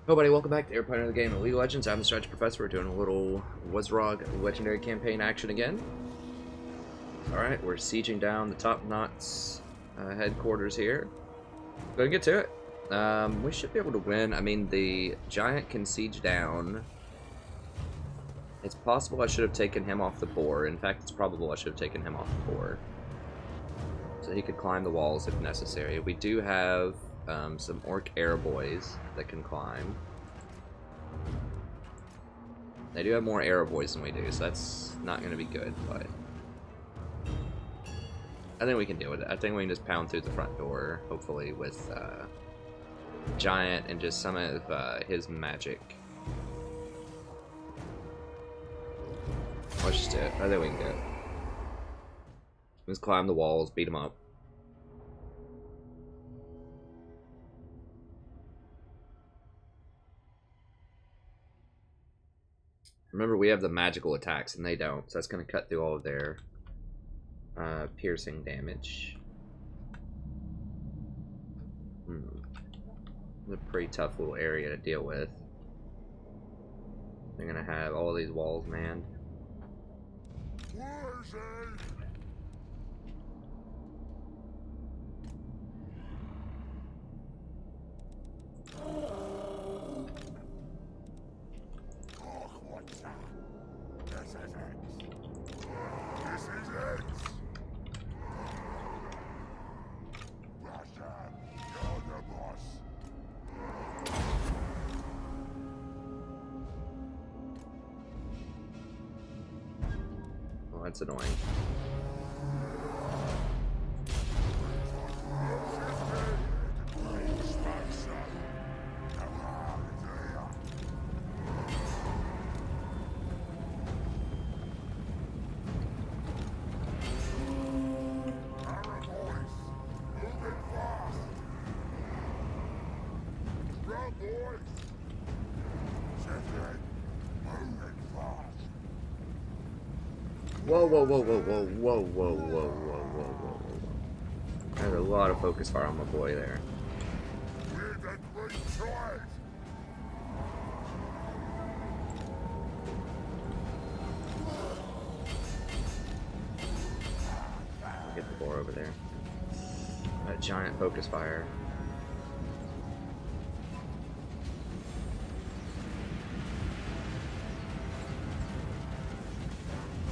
Hello, buddy. Welcome back to Airplane of the Game of League of Legends. I'm the Strategy Professor. We're doing a little Wurrzag Legendary Campaign action again. Alright, we're sieging down the top Knotz headquarters here. Gonna get to it. We should be able to win. I mean, the giant can siege down. It's possible I should have taken him off the board. In fact, it's probable I should have taken him off the board. So he could climb the walls if necessary. We do have some orc airboys that can climb. They do have more airboys than we do, so that's not going to be good, but I think we can deal with it. I think we can just pound through the front door, hopefully with Giant and just some of his magic. Let's just do it. I think we can do it. Let's climb the walls, beat him up. Remember, we have the magical attacks, and they don't, so that's going to cut through all of their piercing damage. It's a pretty tough little area to deal with. They're going to have all these walls manned. Wurrzag! Well, that's annoying. Whoa, whoa, whoa, whoa, whoa, whoa, whoa, whoa, whoa, whoa, whoa. There's a lot of focus fire on my boy there. Get the boar over there. A giant focus fire.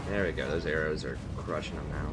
There we go, those arrows are crushing them now.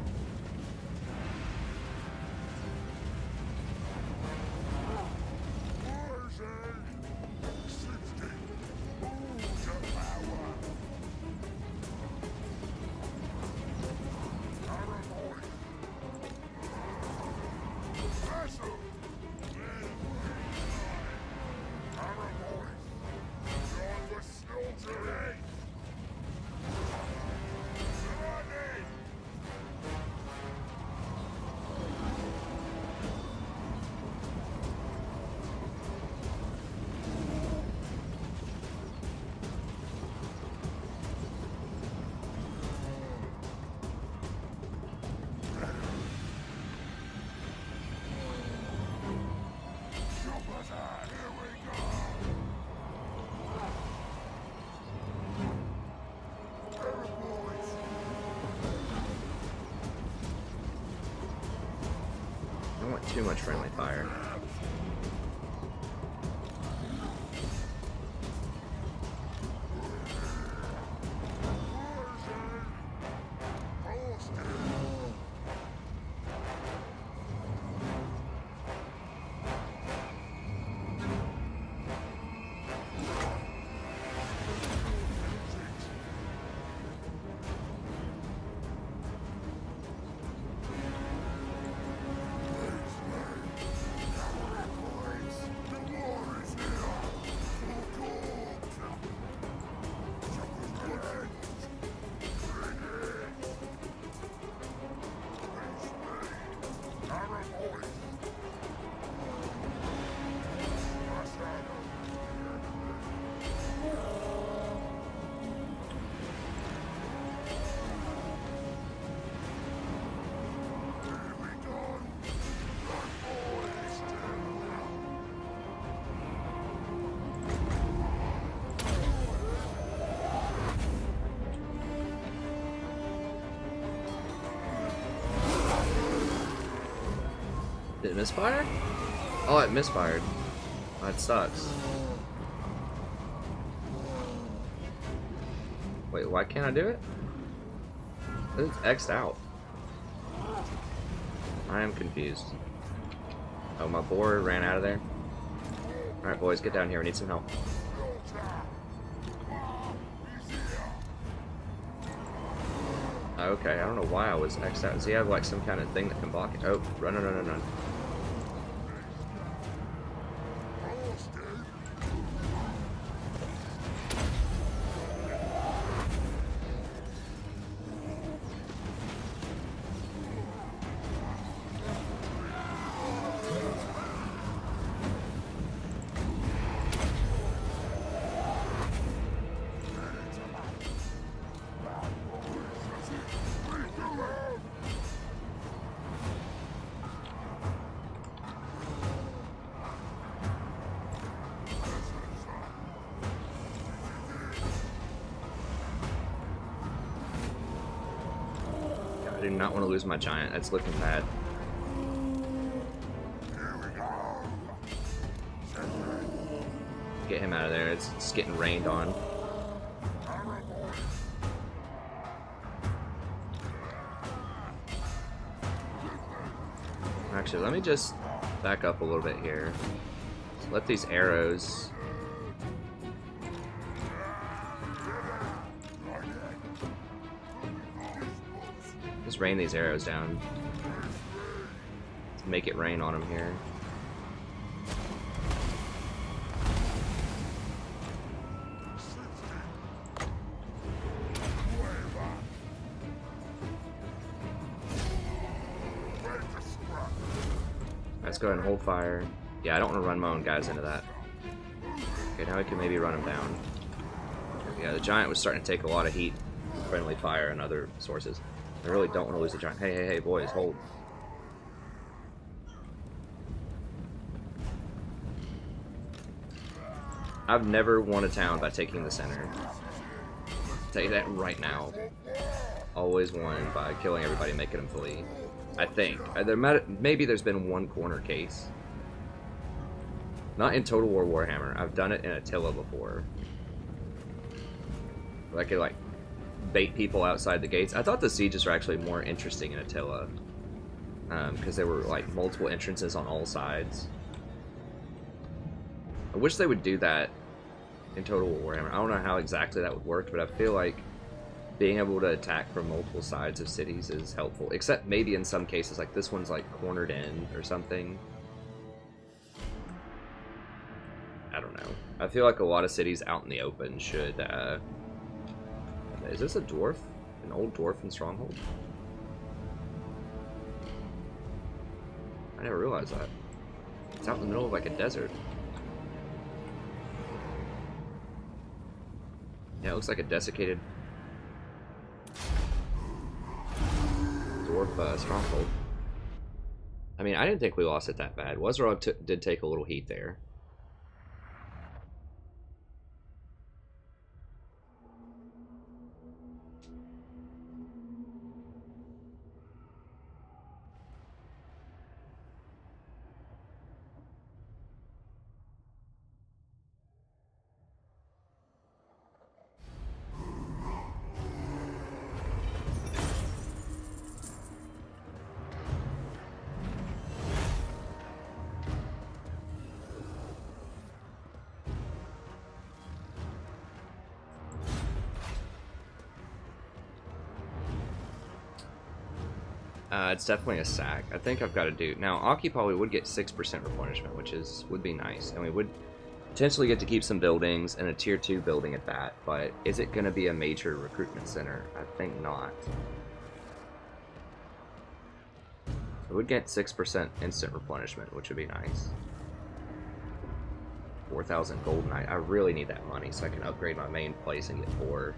I don't want too much friendly fire. Did it misfire? Oh, it misfired. That sucks. Wait, why can't I do it? It's X'd out. I am confused. Oh, my board ran out of there. Alright, boys, get down here. We need some help. Okay, I don't know why I was X'd out. Does he have like some kind of thing that can block it? Oh, run, run, run, run, run. I do not want to lose my giant. That's looking bad. Get him out of there. It's getting rained on. Actually, let me just back up a little bit here. Let these arrows... Just rain these arrows down. Let's make it rain on them here. Let's go ahead and hold fire. Yeah, I don't want to run my own guys into that. Okay, now we can maybe run them down. Yeah, the giant was starting to take a lot of heat, friendly fire, and other sources. I really don't want to lose the giant. Hey, hey, hey, boys, hold. I've never won a town by taking the center. I'll tell you that right now. Always won by killing everybody and making them flee. I think. Maybe there's been one corner case. Not in Total War Warhammer. I've done it in Attila before. I could, like, bait people outside the gates. I thought the sieges were actually more interesting in Attila. Because there were, like, multiple entrances on all sides. I wish they would do that in Total War Warhammer. I don't know how exactly that would work, but I feel like being able to attack from multiple sides of cities is helpful. Except maybe in some cases, like this one's like cornered in or something. I don't know. I feel like a lot of cities out in the open should... Is this a dwarf? An old dwarf in Stronghold? I never realized that. It's out in the middle of like a desert. Yeah, it looks like a desiccated dwarf stronghold. I mean, I didn't think we lost it that bad. Wurrzag did take a little heat there. It's definitely a sack. I think I've got to do... Now, Occupy, we would get 6% replenishment, which would be nice. And we would potentially get to keep some buildings and a tier 2 building at that. But is it going to be a major recruitment center? I think not. We would get 6% instant replenishment, which would be nice. 4,000 gold knight. I really need that money so I can upgrade my main place and get 4.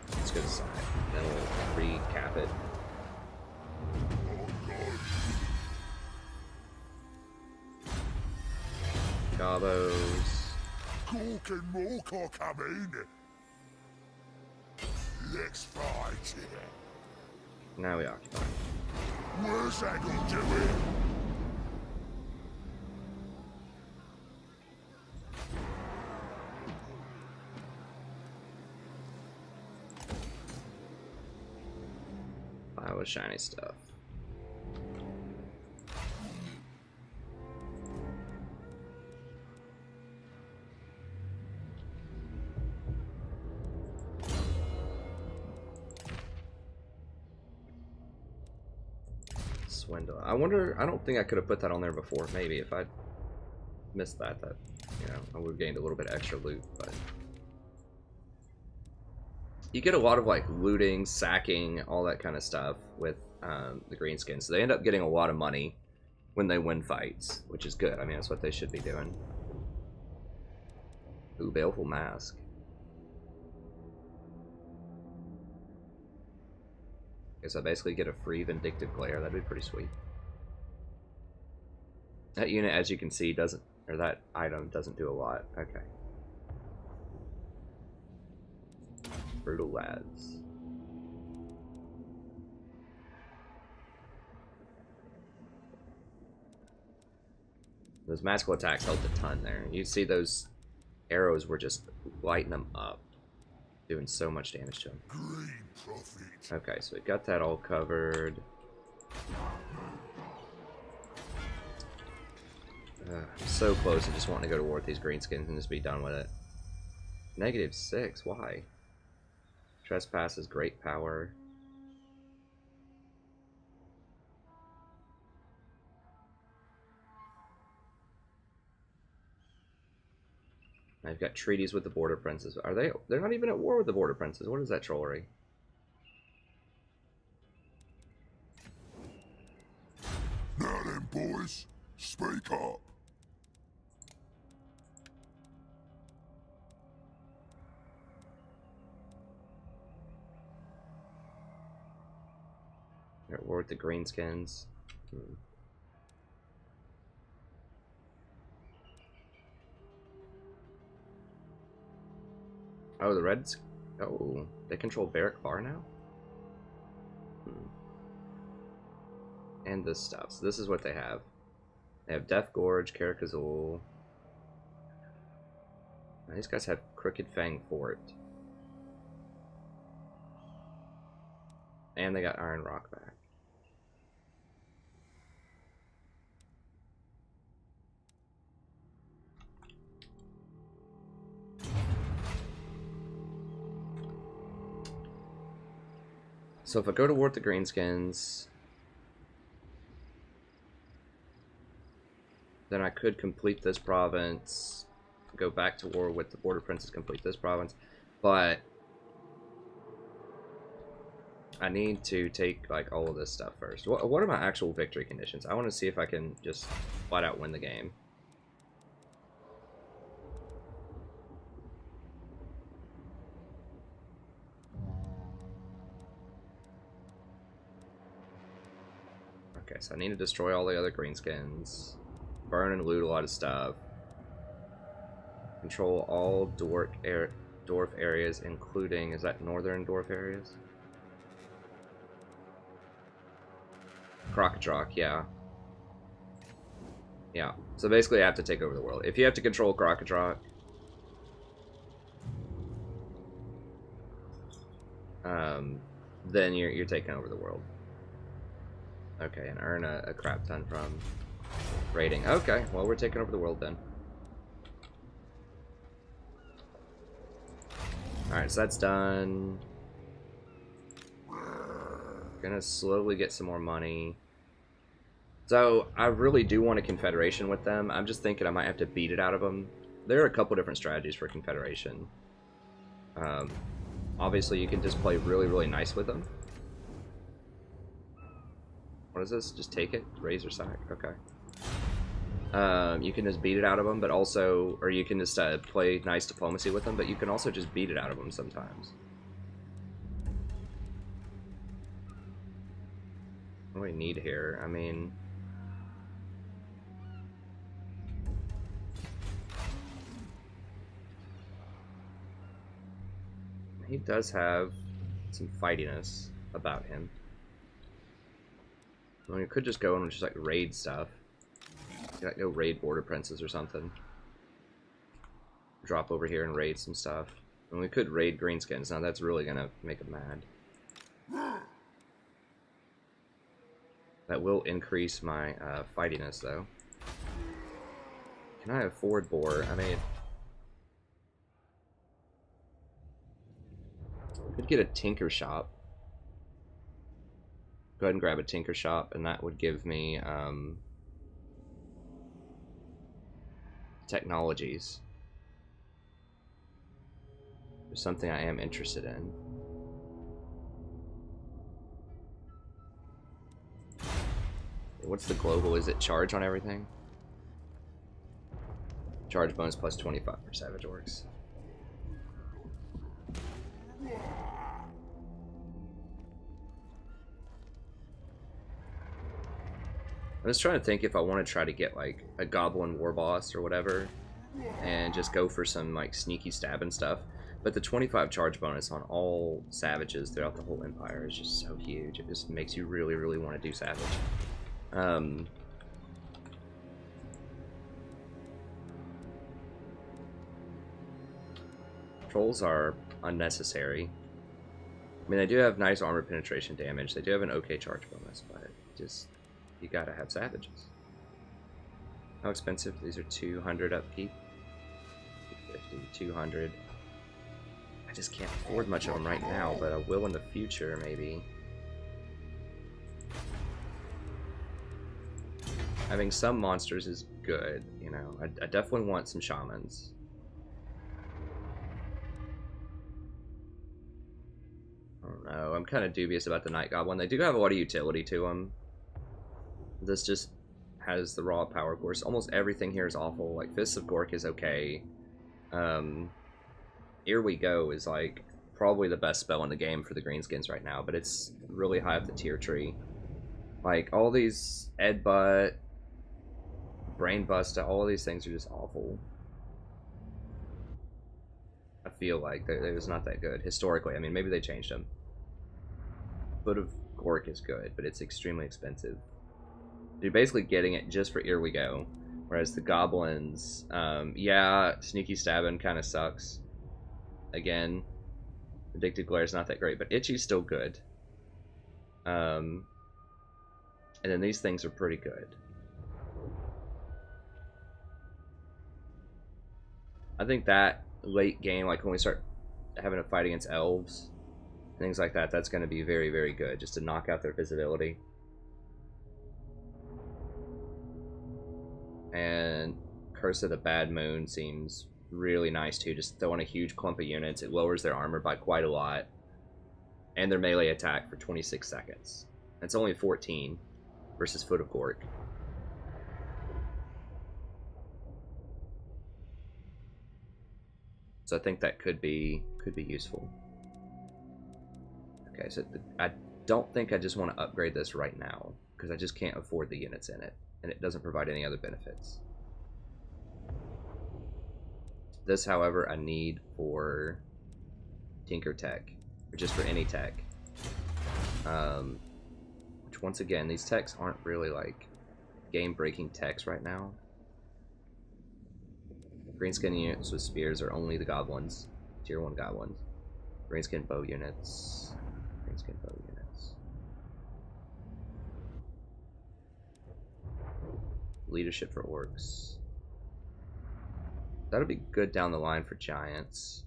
Let's go to side. Then we'll recap it. Gobos. Let's fight. Now we occupy. Wurrzag will do it. of shiny stuff. Swindle. I wonder, I don't think I could have put that on there before. Maybe if I missed that, you know, I would have gained a little bit extra loot, but you get a lot of like looting, sacking, all that kind of stuff with the greenskins. So they end up getting a lot of money when they win fights, which is good. I mean, that's what they should be doing. Ooh, Baleful Mask. So I basically get a free Vindictive Glare. That'd be pretty sweet. That unit, as you can see, doesn't, or that item doesn't do a lot. Okay. Brutal Lads. Those magical attacks helped a ton there. You see those arrows were just lighting them up. Doing so much damage to them. Okay, so we got that all covered. I'm so close to just wanting to go to war with these greenskins and just be done with it. -6, why? Trespass is great power. I've got treaties with the border princes. Are they? They're not even at war with the border princes. What is that trollery? Now then, boys, speak up. They're at war with the greenskins. Oh, the Reds. Oh, they control Barrack Bar now? And this stuff. So this is what they have. They have Death Gorge, Karakazul. Now these guys have Crooked Fang Fort. And they got Iron Rock back. So if I go to war with the greenskins, then I could complete this province, go back to war with the border princes, complete this province, but I need to take like all of this stuff first. What are my actual victory conditions? I want to see if I can just flat out win the game. Okay, so I need to destroy all the other greenskins, burn and loot a lot of stuff, control all dwarf areas, including, is that northern dwarf areas? Crocotrock, yeah. Yeah, so basically I have to take over the world. If you have to control Crocotrock, then you're taking over the world. Okay, and earn a crap ton from raiding. Okay, well we're taking over the world then. Alright, so that's done. Gonna slowly get some more money. So, I really do want a confederation with them. I'm just thinking I might have to beat it out of them. There are a couple different strategies for confederation. Obviously, you can just play really, really nice with them. What is this? Just take it? Razor sack? Okay. You can just beat it out of them, but also... Or you can just play nice diplomacy with them, but you can also just beat it out of them sometimes. What do we need here? I mean... He does have some fightiness about him. I mean, you could just go and just like raid stuff. Like go raid border princes or something. Drop over here and raid some stuff. And we could raid greenskins. Now that's really gonna make them mad. That will increase my fightiness, though. Can I afford boar? I mean, could get a tinker shop. Go ahead and grab a tinker shop, and that would give me technologies. There's something I am interested in. What's the global? Is it charge on everything? Charge bonus plus 25 for Savage Orcs. I'm just trying to think if I want to try to get like a goblin war boss or whatever and just go for some like sneaky stabbing stuff. But the 25 charge bonus on all savages throughout the whole empire is just so huge. It just makes you really, really want to do savage. Trolls are unnecessary. I mean, they do have nice armor penetration damage. They do have an okay charge bonus, but just, you gotta have savages. How expensive? These are 200 upkeep. 250, 200. I just can't afford much of them right now, but I will in the future, maybe. Having some monsters is good, you know. I definitely want some shamans. I don't know. I'm kind of dubious about the Night Goblin. They do have a lot of utility to them. This just has the raw power course. Almost everything here is awful. Like, Fists of Gork is okay. Here We Go is, like, probably the best spell in the game for the greenskins right now, but it's really high up the tier tree. Like, all these Edbutt, Brain Buster, all of these things are just awful. I feel like they're just not that good historically. I mean, maybe they changed them. Foot of Gork is good, but it's extremely expensive. You're basically getting it just for Here We Go, whereas the goblins, yeah, sneaky stabbing kind of sucks. Again, Addicted Glare is not that great, but Itchy's still good. And then these things are pretty good. I think that late game, like when we start having a fight against elves, things like that, that's going to be very, very good, just to knock out their visibility. And Curse of the Bad Moon seems really nice too, just throwing a huge clump of units. It lowers their armor by quite a lot. And their melee attack for 26 seconds. It's only 14 versus Foot of Gork. So I think that could be useful. Okay, so I don't think I just want to upgrade this right now, because I just can't afford the units in it, and it doesn't provide any other benefits. This, however, I need for Tinker Tech, or just for any tech. Which, once again, these techs aren't really, like, game-breaking techs right now. Greenskin units with spears are only the goblins. Tier 1 goblins. Greenskin bow units. Greenskin bow units. Leadership for orcs. That'll be good down the line for giants.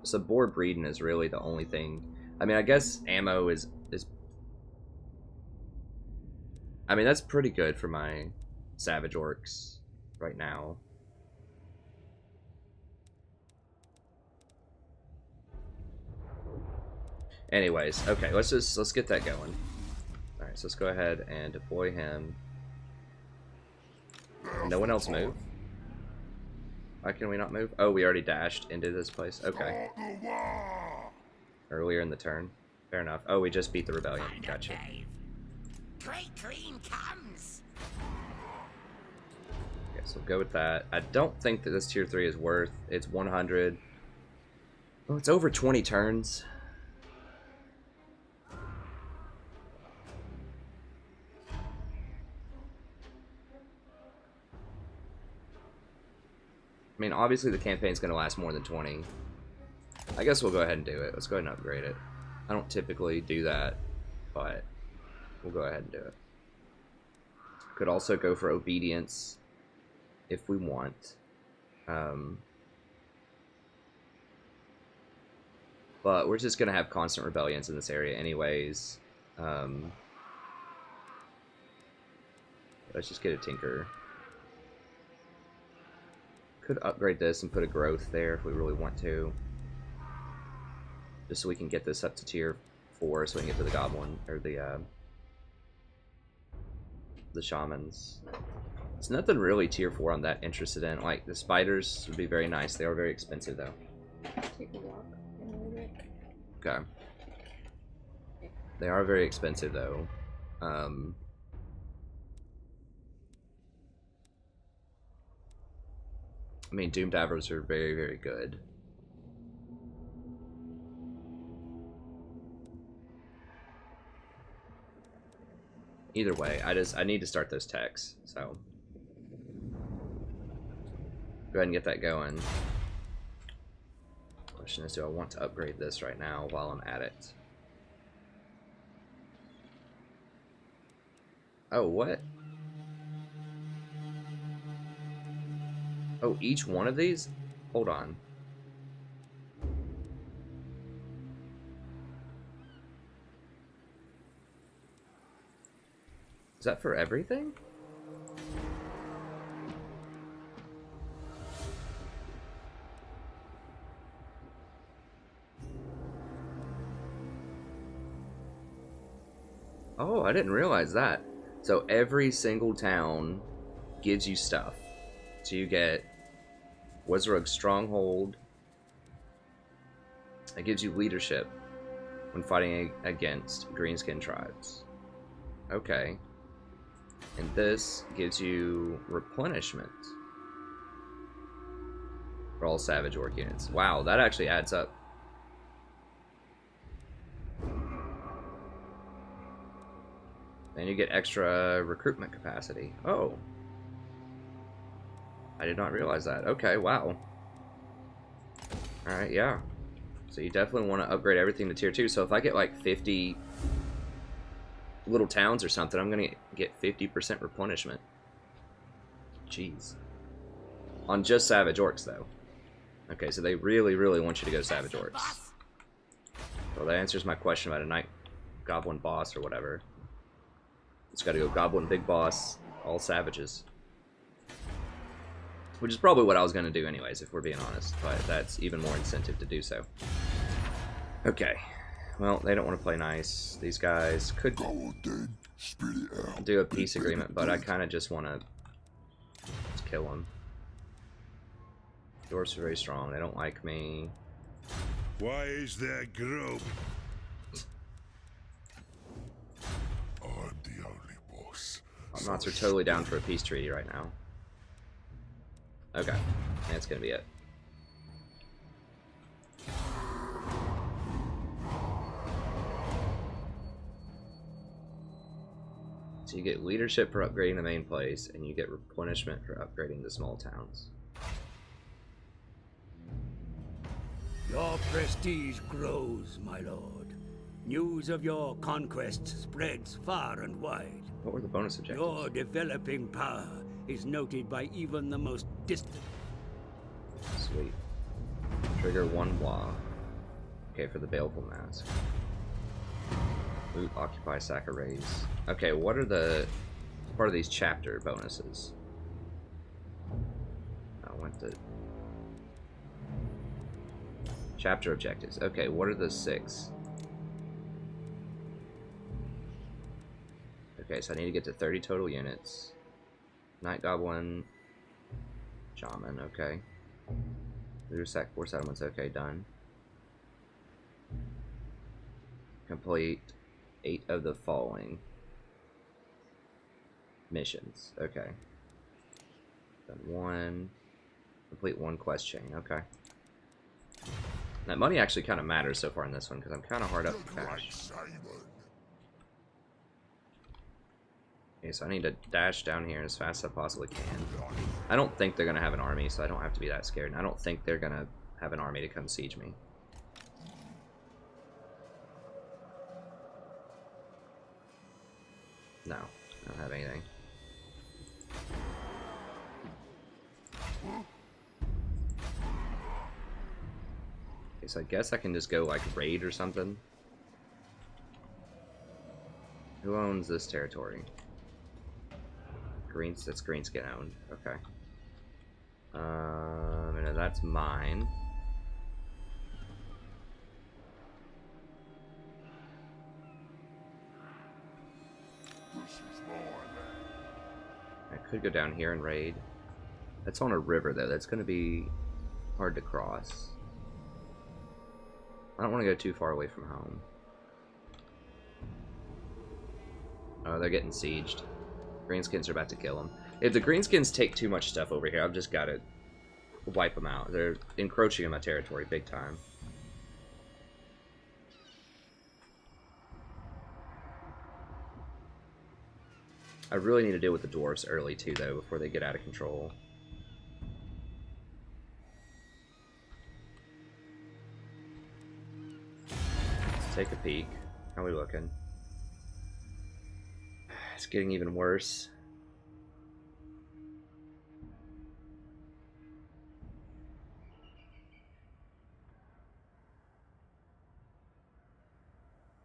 So boar breeding is really the only thing. I mean, I guess ammo is I mean, that's pretty good for my savage orcs right now. Anyways, okay, let's get that going. Alright, so let's go ahead and deploy him. No one else move? Why can we not move? Oh, we already dashed into this place. Okay. Earlier in the turn. Fair enough. Oh, we just beat the rebellion. Gotcha. Great Green comes. Okay, so we'll go with that. I don't think that this tier 3 is worth. It's 100. Oh, it's over 20 turns. I mean, obviously the campaign's going to last more than 20. I guess we'll go ahead and do it. Let's go ahead and upgrade it. I don't typically do that, but we'll go ahead and do it. Could also go for obedience if we want. But we're just going to have constant rebellions in this area anyways. Let's just get a tinker. Could upgrade this and put a growth there if we really want to. Just so we can get this up to tier 4 so we can get to the goblin, or the shamans. There's nothing really tier 4 I'm that interested in. Like, the spiders would be very nice. They are very expensive, though. Take a walk in a little bit. Okay. They are very expensive, though. I mean, Doomed Avers are very, very good. Either way, I need to start those techs, so go ahead and get that going. Question is, do I want to upgrade this right now while I'm at it? Oh, what? Oh, each one of these? Hold on. Is that for everything? Oh, I didn't realize that. So every single town gives you stuff. So you get Wurrzag Stronghold. It gives you leadership when fighting against greenskin tribes. Okay. And this gives you replenishment for all Savage Orc units. Wow, that actually adds up. Then you get extra recruitment capacity. Oh. I did not realize that. Okay, wow. Alright, yeah. So you definitely want to upgrade everything to tier 2. So if I get like 50 little towns or something, I'm going to get 50% replenishment. Jeez. On just Savage Orcs, though. Okay, so they really, really want you to go Savage Orcs. Well, that answers my question about a Night Goblin boss or whatever. Just got to go Goblin Big Boss, all Savages. Which is probably what I was going to do anyways, if we're being honest. But that's even more incentive to do so. Okay. Well, they don't want to play nice. These guys could do a peace agreement, but I kind of just want to kill them. Dwarves are very strong. They don't like me. Why is there grub? I'm the only boss. Knotz are totally down for a peace treaty right now. Okay, that's gonna be it. So you get leadership for upgrading the main place, and you get replenishment for upgrading the small towns. Your prestige grows, my lord. News of your conquests spreads far and wide. What were the bonus objectives? Your developing power is noted by even the most distant. Sweet. Trigger 1 blah. Okay, for the Baleful Mask. Loot, occupy, sack, or raise. Okay, what are the part of these chapter bonuses? I went to chapter objectives. Okay, what are the 6? Okay, so I need to get to 30 total units. Night Goblin, Shaman, okay. Leader sack 4 settlements, okay, done. Complete 8 of the following missions, okay. Done 1. Complete 1 quest chain, okay. That money actually kind of matters so far in this one because I'm kind of hard up for cash. Okay, so I need to dash down here as fast as I possibly can. I don't think they're going to have an army, so I don't have to be that scared. And I don't think they're going to have an army to come siege me. No, I don't have anything. Okay, so I guess I can just go, like, raid or something. Who owns this territory? That's Greenskin owned. Okay. And that's mine. I could go down here and raid. That's on a river, though. That's going to be hard to cross. I don't want to go too far away from home. Oh, they're getting sieged. Greenskins are about to kill them. If the Greenskins take too much stuff over here, I've just got to wipe them out. They're encroaching in my territory big time. I really need to deal with the dwarves early too, though, before they get out of control. Let's take a peek. How are we looking? It's getting even worse.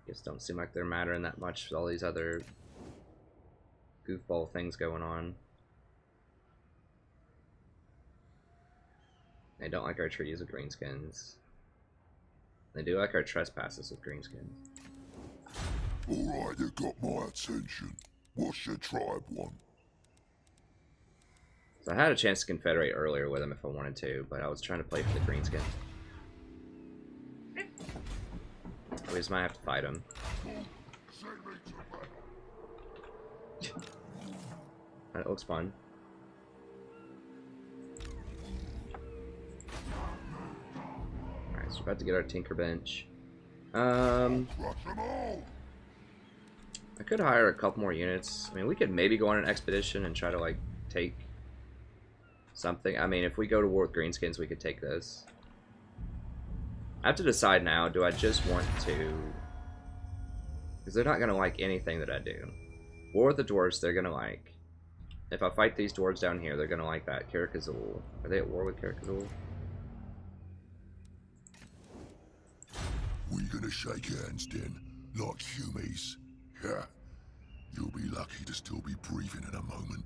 Just don't seem like they're mattering that much with all these other goofball things going on. They don't like our treaties with greenskins. They do like our trespasses with greenskins. Alright, you got my attention. What's your tribe want? So I had a chance to confederate earlier with them if I wanted to, but I was trying to play for the greenskin. We just might have to fight him. That looks fun. Alright, so we're about to get our tinker bench. I could hire a couple more units. I mean, we could maybe go on an expedition and try to, like, take something. I mean, if we go to war with greenskins, we could take this. I have to decide now, do I just want to... Because they're not going to like anything that I do. War with the dwarves, they're going to like... If I fight these dwarves down here, they're going to like that. Karakazul. Are they at war with Karakazul? We gonna shake hands then, like humies? Yeah. You'll be lucky to still be breathing in a moment.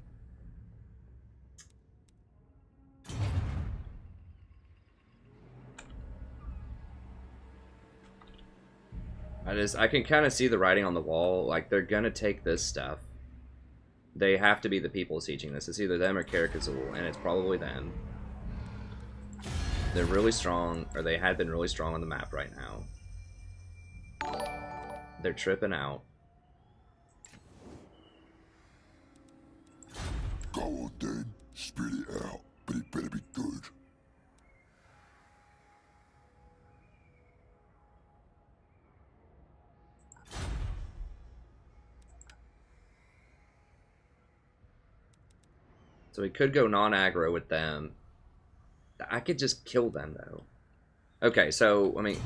I can kind of see the writing on the wall. Like, they're gonna take this stuff. They have to be the people sieging this. It's either them or Karakazul, and it's probably them. They're really strong, or they had been really strong on the map right now. They're tripping out. Go on then, spit it out, but it better be good. So we could go non-aggro with them. I could just kill them, though. Okay, so, I mean...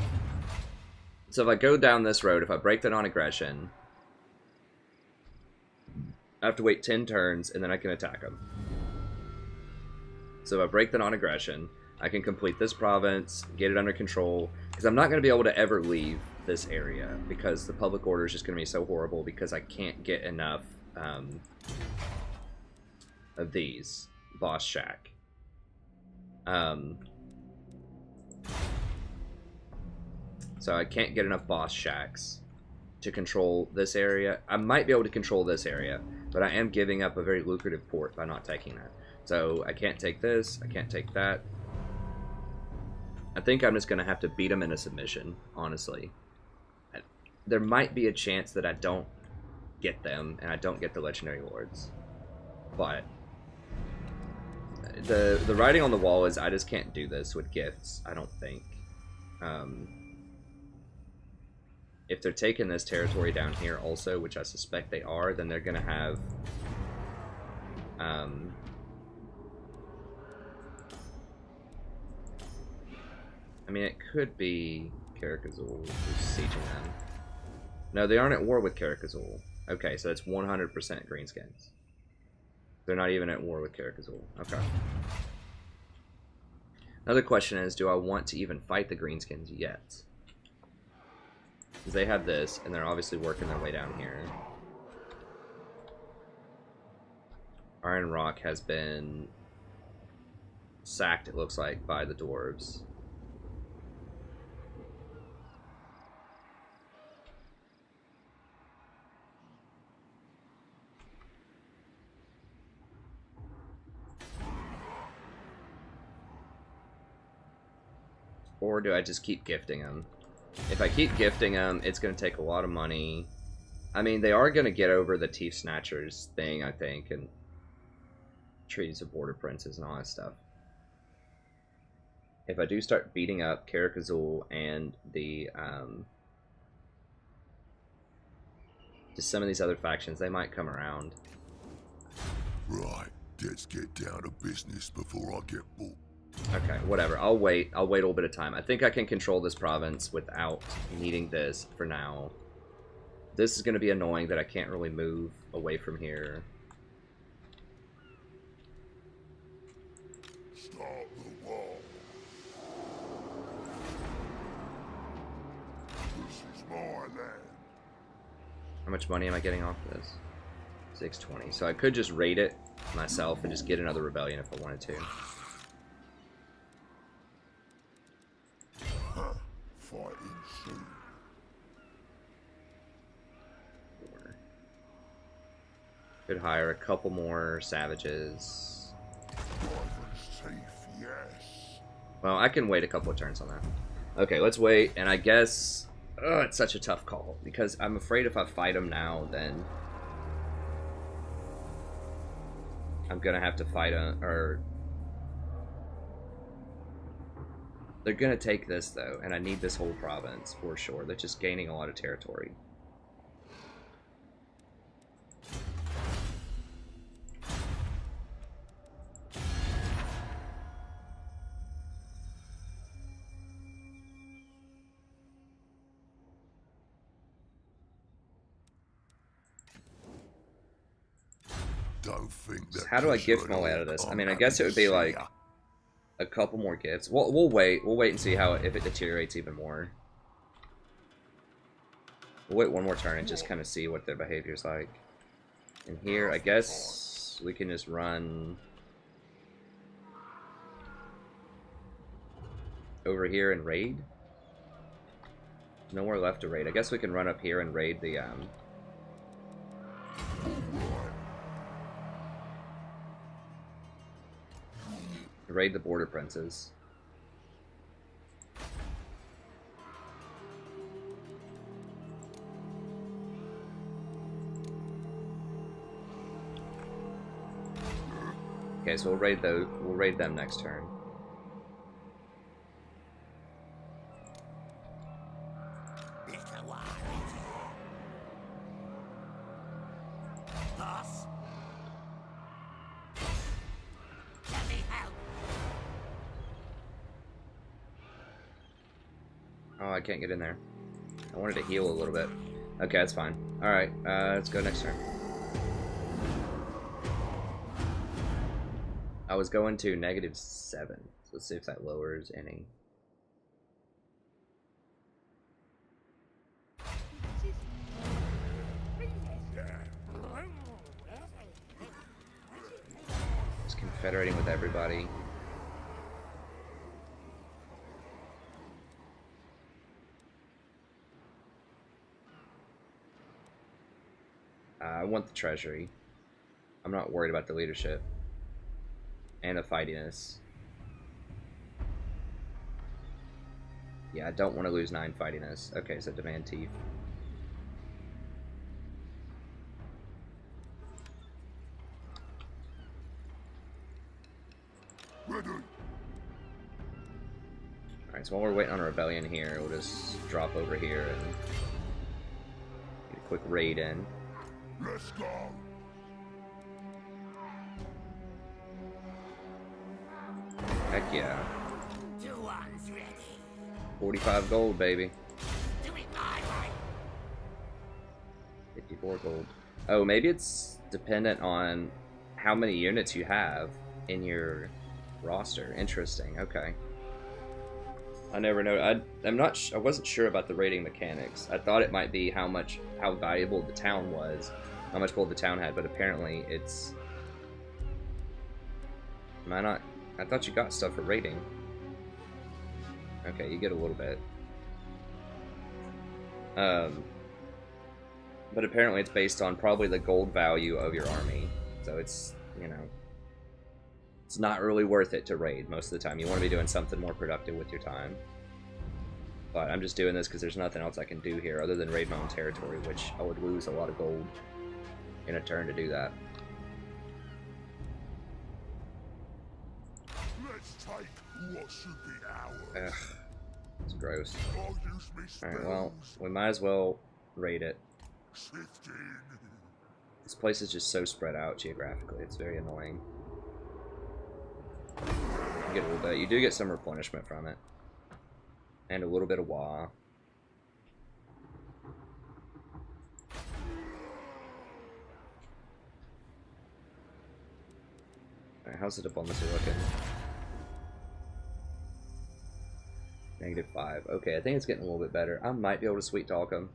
So if I go down this road, if I break the non-aggression, I have to wait 10 turns, and then I can attack them. So if I break the non-aggression, I can complete this province, get it under control, because I'm not going to be able to ever leave this area, because the public order is just going to be so horrible, because I can't get enough of these. Boss Shack. So I can't get enough boss shacks to control this area. I might be able to control this area, but I am giving up a very lucrative port by not taking that. So I can't take this, I can't take that. I think I'm just going to have to beat them into submission, honestly. There might be a chance that I don't get them, and I don't get the Legendary Lords. But the writing on the wall is I just can't do this with gifts, I don't think. If they're taking this territory down here also, which I suspect they are, then they're going to have... I mean, it could be Karakazul who's sieging them. No, they aren't at war with Karakazul. Okay, so it's 100% greenskins. They're not even at war with Karakazul. Okay. Another question is, do I want to even fight the greenskins yet? Because they have this, and they're obviously working their way down here. Iron Rock has been sacked, it looks like, by the dwarves. Or do I just keep gifting them? If I keep gifting them, it's going to take a lot of money. I mean, they are going to get over the Teeth Snatchers thing, I think, and treaties of border princes and all that stuff. If I do start beating up Karakazul and the just some of these other factions, they might come around. Right, let's get down to business before I get bored. Okay, whatever. I'll wait a little bit of time. I think I can control this province without needing this for now. This is going to be annoying that I can't really move away from here. Start the wall. This is my land. How much money am I getting off of this? 620. So I could just raid it myself and just get another rebellion if I wanted to. Fighting soon. Could hire a couple more savages. Wyvern's teeth, yes. Well, I can wait a couple of turns on that. Okay, let's wait, and I guess... it's such a tough call, because I'm afraid if I fight them now, then... I'm gonna have to fight or... They're gonna take this, though, and I need this whole province, for sure. They're just gaining a lot of territory. Don't think that. So how do I gift my way out of this? I mean, I guess it would be like a couple more gifts. We'll wait. We'll wait and see how if it deteriorates even more. We'll wait one more turn and just kind of see what their behavior's like. And here, I guess we can just run over here and raid. Nowhere left to raid. I guess we can run up here and raid the raid the border princes. Okay, so we'll raid those. We'll raid them next turn. Mr. Wild. Boss. Let me help. Oh, I can't get in there. I wanted to heal a little bit. Okay, that's fine. Alright, let's go next turn. I was going to -7. So let's see if that lowers any. Just confederating with everybody. I want the treasury. I'm not worried about the leadership. And the fightiness. Yeah, I don't want to lose 9 fightiness. Okay, so demand teeth. Ready. Alright, so while we're waiting on a rebellion here, we'll just drop over here and get a quick raid in. Let's go. Heck yeah. 2-1's ready. 45 gold, baby. Do it my way. 54 gold. Oh, maybe it's dependent on how many units you have in your roster. Interesting, okay. I never know. I wasn't sure about the raiding mechanics. I thought it might be how valuable the town was, how much gold the town had, but apparently it's. Am I not? I thought you got stuff for raiding. Okay, you get a little bit. But apparently it's based on probably the gold value of your army. So it's, you know, it's not really worth it to raid most of the time. You want to be doing something more productive with your time. But I'm just doing this because there's nothing else I can do here other than raid my own territory, which I would lose a lot of gold in a turn to do that. Let's take what should be ours. Ugh, it's gross. I'll use me Alright, well, spells. we might as well raid it. Sifting. This place is just so spread out geographically, it's very annoying. You get a little bit. You do get some replenishment from it. And a little bit of wah. Alright, how's the diplomacy looking? -5. Okay, I think it's getting a little bit better. I might be able to sweet talk him.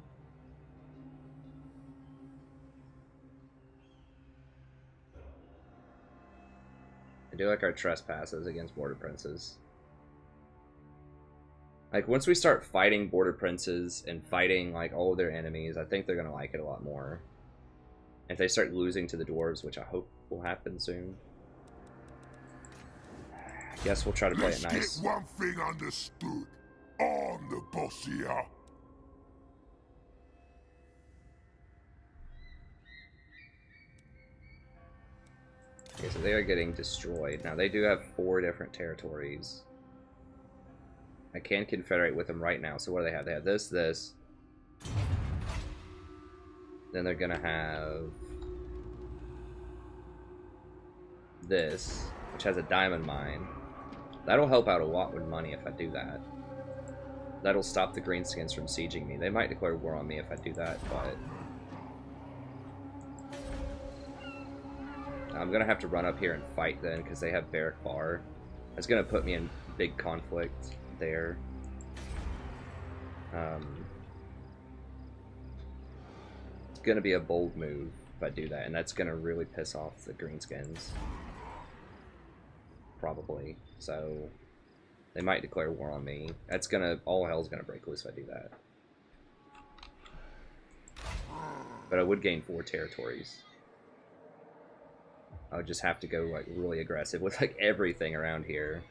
I do like our trespasses against border princes. Like, once we start fighting border princes and fighting, like, all of their enemies, I think they're gonna like it a lot more. If they start losing to the dwarves, which I hope will happen soon. I guess we'll try to play it nice. Let's get one thing understood. I'm the boss here. Okay, so they are getting destroyed. Now, they do have 4 different territories. I can confederate with them right now. So what do they have? They have this, this. Then they're gonna have this, which has a diamond mine. That'll help out a lot with money if I do that. That'll stop the greenskins from sieging me. They might declare war on me if I do that, but I'm gonna have to run up here and fight then, because they have Barrack Bar. That's gonna put me in big conflict there. It's gonna be a bold move if I do that, and that's gonna really piss off the greenskins. Probably. So they might declare war on me. That's gonna, all hell's gonna break loose if I do that. But I would gain 4 territories. I would just have to go like really aggressive with like everything around here.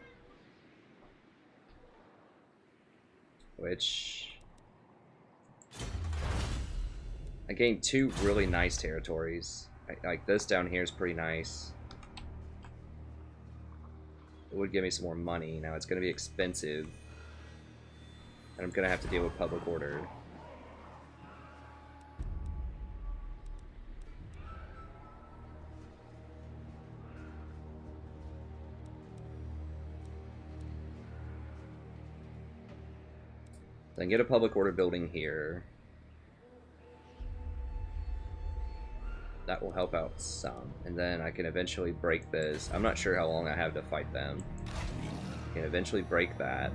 Which I gained 2 really nice territories. Like this down here is pretty nice. It would give me some more money. Now it's going to be expensive. And I'm going to have to deal with public order. Then get a public order building here. That will help out some. And then I can eventually break this. I'm not sure how long I have to fight them. I can eventually break that.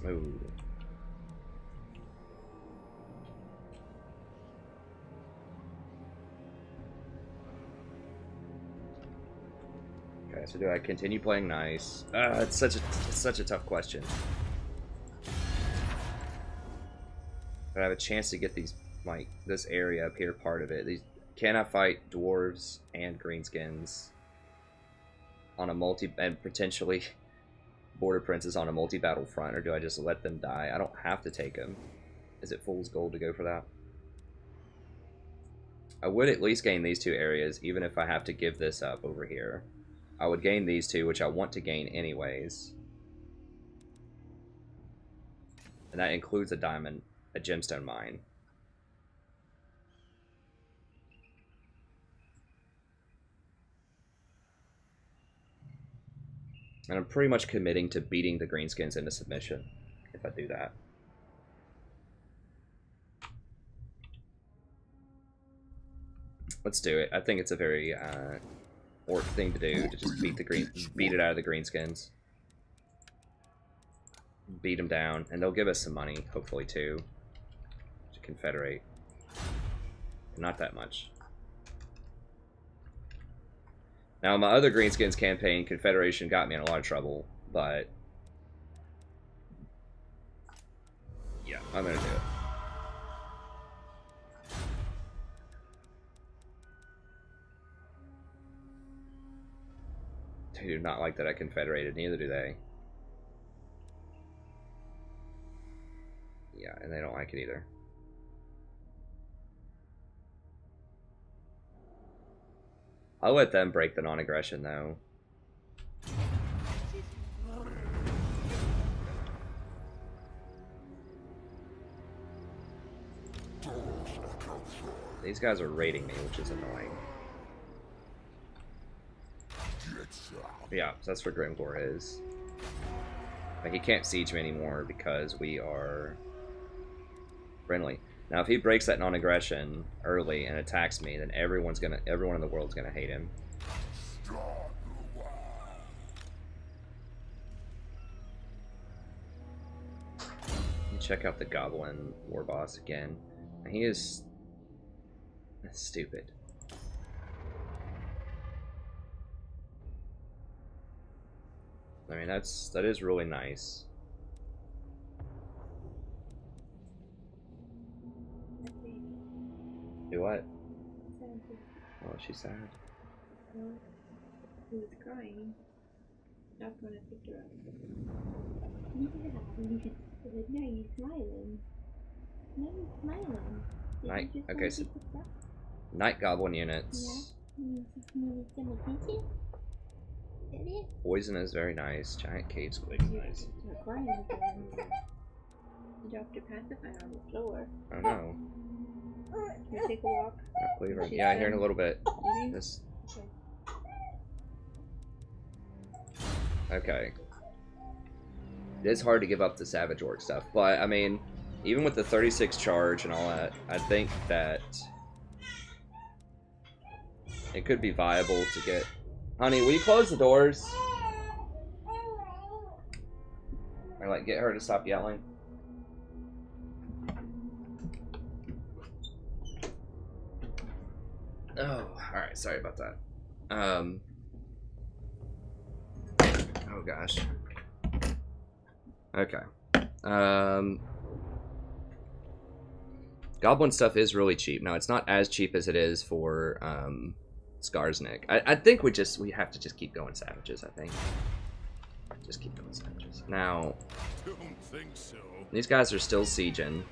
Ooh. Okay, so do I continue playing nice? It's such a tough question. But I have a chance to get these, like, this area up here, part of it. Can I fight dwarves and greenskins on a and potentially border princes on a multi-battle front, or do I just let them die? I don't have to take them. Is it fool's gold to go for that? I would at least gain these 2 areas, even if I have to give this up over here. I would gain these 2, which I want to gain anyways. And that includes a gemstone mine. And I'm pretty much committing to beating the greenskins into submission if I do that. Let's do it. I think it's a very orc thing to do, to just beat it out of the greenskins. Beat them down, and they'll give us some money, hopefully, too, to confederate. Not that much. Now, my other greenskins campaign, Confederation got me in a lot of trouble, but yeah, I'm gonna do it. They do not like that I confederated, neither do they. Yeah, and they don't like it either. I'll let them break the non-aggression, though. These guys are raiding me, which is annoying. Yeah, so that's where Grimgore is. Like, he can't siege me anymore because we are friendly. Now, if he breaks that non-aggression early and attacks me, then everyone in the world's gonna hate him. Check out the Goblin War Boss again. He is stupid. I mean, that is really nice. Do what? Oh, she's sad. No, he was crying. That's when I picked her up. Yeah, now you're smiling. Now you're smiling. Night. Okay, so night goblin units. Yeah. Poison is very nice. Giant cave squid is nice. You're crying again. You dropped your pacifier on the floor. Oh no. Can you take a walk? Yeah, here in a little bit. This. Okay. It is hard to give up the Savage Orc stuff, but I mean, even with the 36 charge and all that, I think that it could be viable to get. Honey, will you close the doors? Or like get her to stop yelling. Oh, alright, sorry about that. Oh gosh. Okay. Goblin stuff is really cheap. Now, it's not as cheap as it is for Skarsnik. I think we have to just keep going savages, I think. Just keep going savages. Now, Don't think so. these guys are still sieging.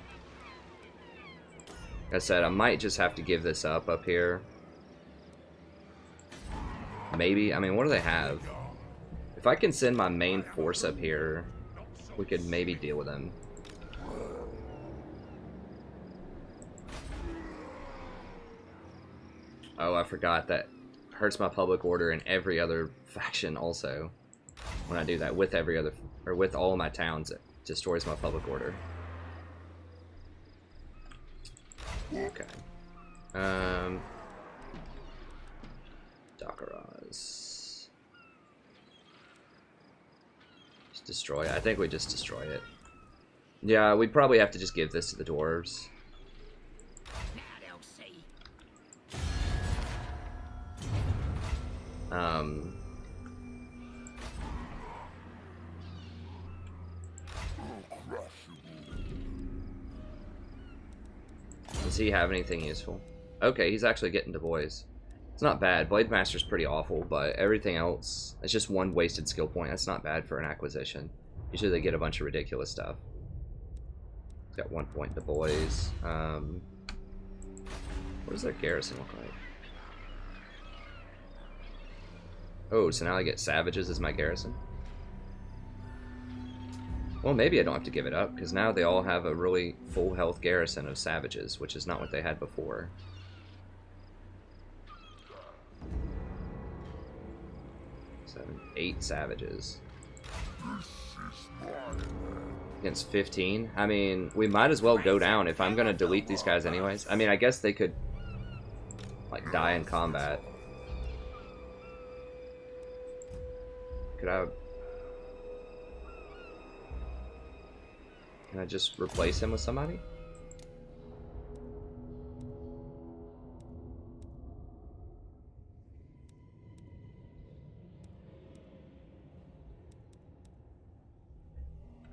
Like I said, I might just have to give this up here. Maybe. I mean, what do they have? If I can send my main force up here, we could maybe deal with them. Oh, I forgot that hurts my public order in every other faction also. When I do that with every other, or with all of my towns, it destroys my public order. Okay. Dakaraz. Just destroy it. I think we just destroy it. Yeah, we'd probably have to just give this to the dwarves. Now they'll see. Does he have anything useful? Okay, he's actually getting to boys. It's not bad. Blade Master's pretty awful, but everything else, it's just one wasted skill point. That's not bad for an acquisition. Usually they get a bunch of ridiculous stuff. He's got 1 point to boys. What does their garrison look like? Oh, so now I get savages as my garrison? Well, maybe I don't have to give it up, because now they all have a really full health garrison of savages, which is not what they had before. Seven, 8 savages. Against 15? I mean, we might as well go down if I'm going to delete these guys anyways. I mean, I guess they could, like, die in combat. Could I... Can I just replace him with somebody?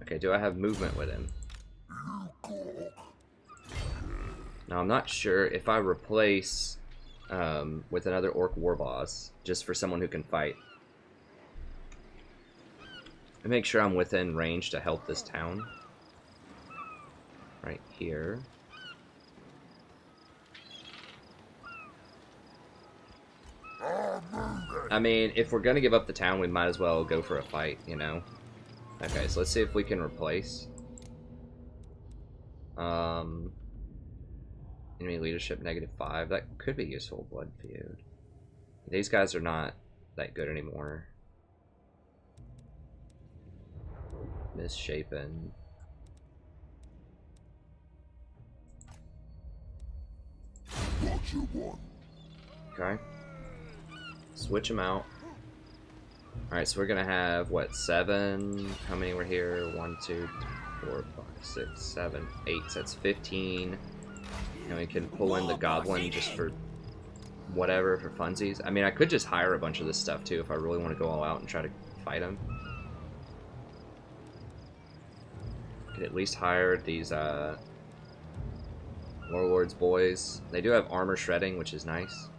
Okay, do I have movement with him? Now, I'm not sure if I replace with another orc war boss, just for someone who can fight. I make sure I'm within range to help this town. Right here. I mean, if we're gonna give up the town, we might as well go for a fight, you know? Okay, so let's see if we can replace. Enemy leadership -5. That could be useful. Blood feud. These guys are not that good anymore. Misshapen. What you want? Okay. Switch them out. Alright, so we're gonna have, what, 7? How many were here? 1, 2, 4, 5, 6, 7, 8. So that's 15. And we can pull in the goblin just for whatever, for funsies. I mean, I could just hire a bunch of this stuff too if I really want to go all out and try to fight him. Could at least hire these Warlord's boys. They do have armor shredding, which is nice.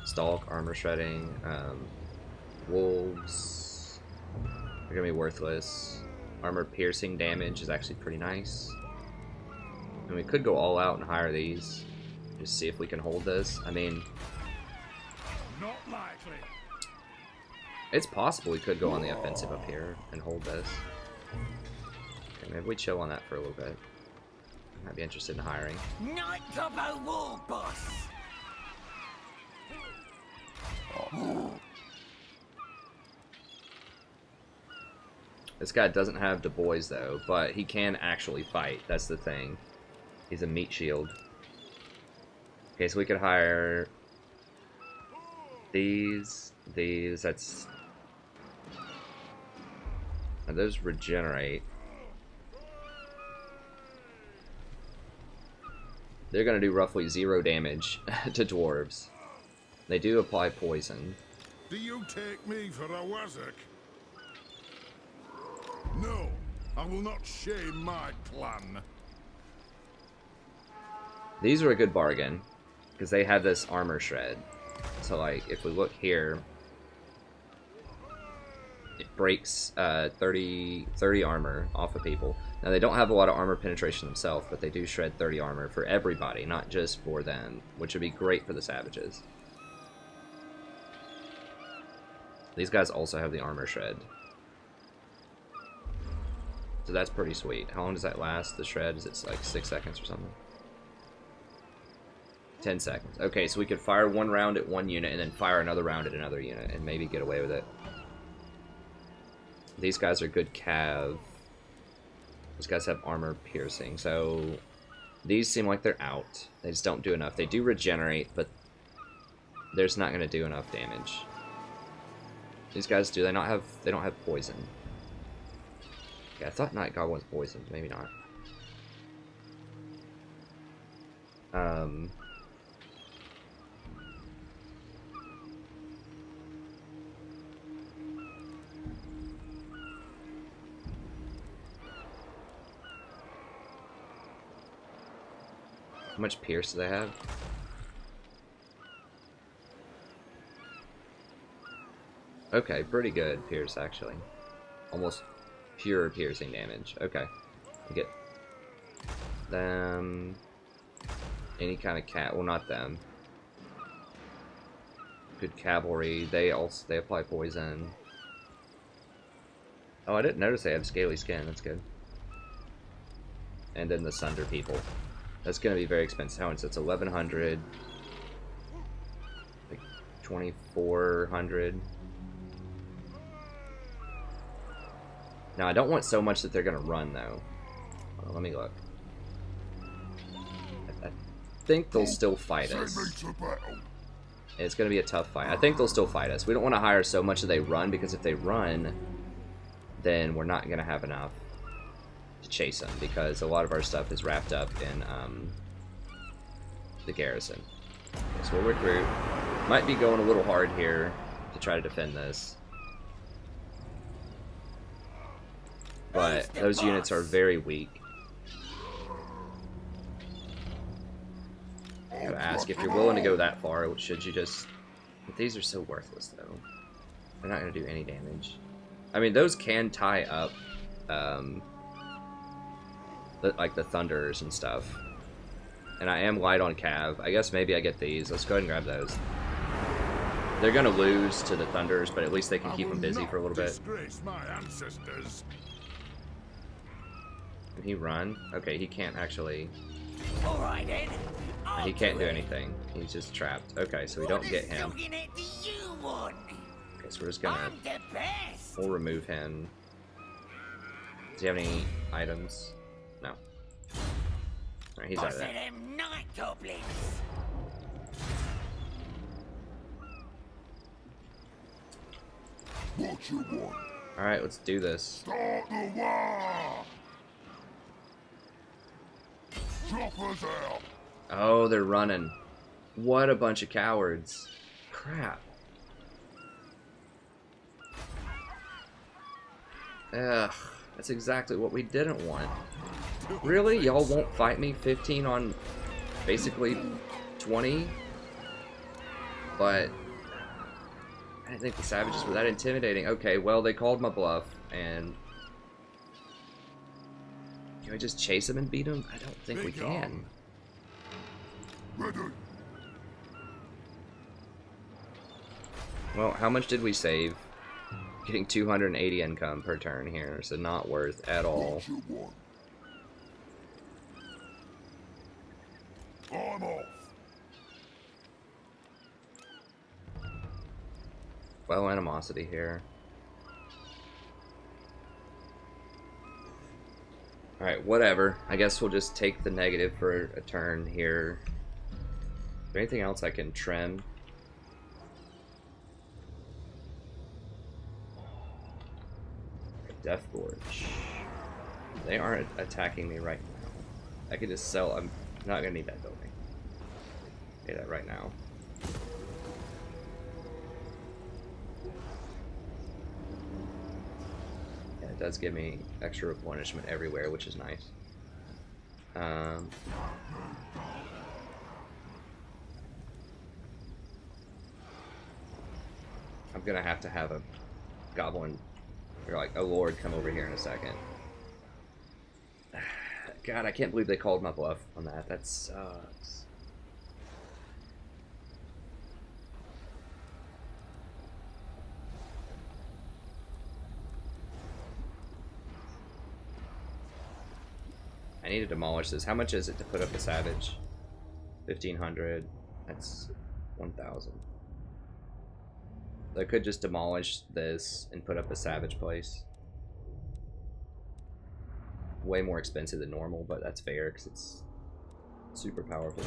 Stalk, armor shredding. Wolves. They're gonna be worthless. Armor piercing damage is actually pretty nice. And we could go all out and hire these. Just see if we can hold this. I mean, Not likely. it's possible we could go on the offensive up here and hold this. Okay, maybe we chill on that for a little bit. Might be interested in hiring. Night Gobbo War Boss. This guy doesn't have Du Bois though, but he can actually fight. That's the thing. He's a meat shield. Okay, so we could hire these, that's... Now those regenerate. They're gonna do roughly 0 damage to dwarves. They do apply poison. Do you take me for a Wurrzag? No, I will not shame my clan. These are a good bargain, because they have this armor shred. So, like, if we look here, it breaks 30 armor off of people. Now, they don't have a lot of armor penetration themselves, but they do shred 30 armor for everybody, not just for them, which would be great for the savages. These guys also have the armor shred. So that's pretty sweet. How long does that last, the shred? Is it like 6 seconds or something? 10 seconds. Okay, so we could fire 1 round at 1 unit and then fire another round at another unit and maybe get away with it. These guys are good cav. These guys have armor piercing, so these seem like they're out. They just don't do enough. They do regenerate, but they're just not going to do enough damage. These guys do. They don't have poison. Yeah, I thought Night Goblin's poisoned. Maybe not. How much pierce do they have? Okay, pretty good pierce actually. Almost pure piercing damage. Okay. We get them. Any kind of cat. Well, not them. Good cavalry. They apply poison. Oh, I didn't notice they have scaly skin. That's good. And then the Sunder people. That's going to be very expensive. How much? It's 1,100. Like 2,400. Now, I don't want so much that they're going to run, though. Well, let me look. I think they'll still fight us. It's going to be a tough fight. I think they'll still fight us. We don't want to hire so much that they run, because if they run, then we're not going to have enough to chase them, because a lot of our stuff is wrapped up in the garrison. Okay, so we'll recruit. Might be going a little hard here to try to defend this. But those units are very weak. I gotta ask, if you're willing to go that far, should you just... But these are so worthless, though. They're not gonna do any damage. I mean, those can tie up, like the thunders and stuff. And I am light on cav. I guess maybe I get these. Let's go ahead and grab those. They're gonna lose to the thunders, but at least they can keep them busy for a little bit. My ancestors. Can he run? Okay, he can't actually... All right then. He can't do anything. He's just trapped. Okay, so we don't get him. Okay, so we're just gonna... We'll remove him. Does he have any items? No. Alright, he's out of there. What you want? Alright, let's do this. Start the war! Choppers out! Oh, they're running. What a bunch of cowards. Crap. Ugh, that's exactly what we didn't want. Really? Y'all won't fight me 15 on basically 20? But I didn't think the savages were that intimidating. Okay, well, they called my bluff, and... Can we just chase them and beat them? I don't think we can. Ready. Well, how much did we save? Getting 280 income per turn here, so not worth at all. What you want? I'm off. Well, animosity here. Alright, whatever. I guess we'll just take the negative for a turn here. Is there anything else I can trim? Death Gorge. They aren't attacking me right now. I could just sell. I'm not gonna need that building. Pay that right now. Yeah, it does give me extra replenishment everywhere, which is nice. I'm gonna have to have a goblin, or like a lord, come over here in a second. God, I can't believe they called my bluff on that. That sucks. I need to demolish this. How much is it to put up a savage? 1,500. That's 1,000. I could just demolish this and put up a savage place. Way more expensive than normal, but that's fair because it's super powerful.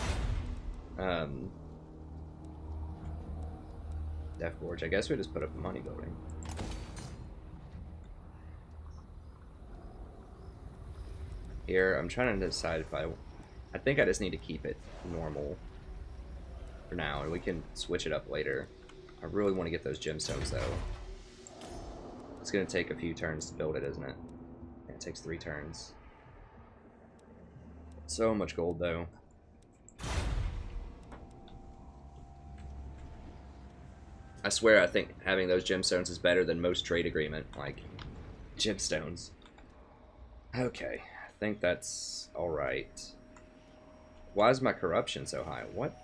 Death Gorge. I guess we just put up a money building. Here, I'm trying to decide if I think I just need to keep it normal for now, and we can switch it up later. I really want to get those gemstones, though. It's going to take a few turns to build it, isn't it? Yeah, it takes 3 turns. So much gold, though. I swear I think having those gemstones is better than most trade agreement, like, gemstones. Okay, I think that's alright. Why is my corruption so high? What?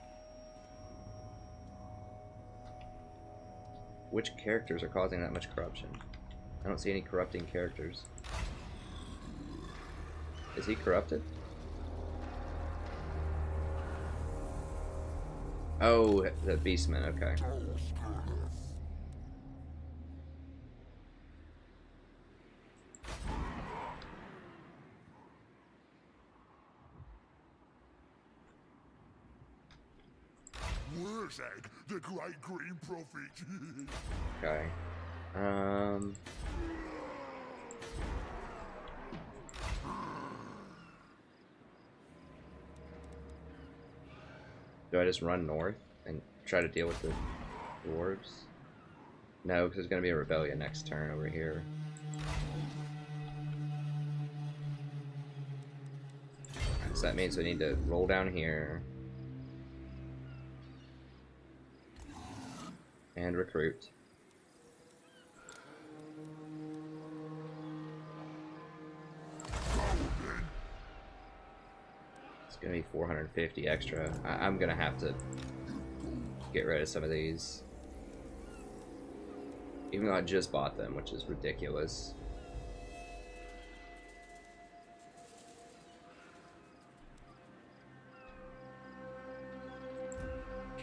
Which characters are causing that much corruption? I don't see any corrupting characters. Is he corrupted? Oh, the Beastman, okay. Wurrzag, the great green prophet. Okay. Do I just run north and try to deal with the dwarves? No, because there's going to be a rebellion next turn over here. So that means we need to roll down here. And recruit. It's gonna be 450 extra. I'm gonna have to get rid of some of these. Even though I just bought them, which is ridiculous.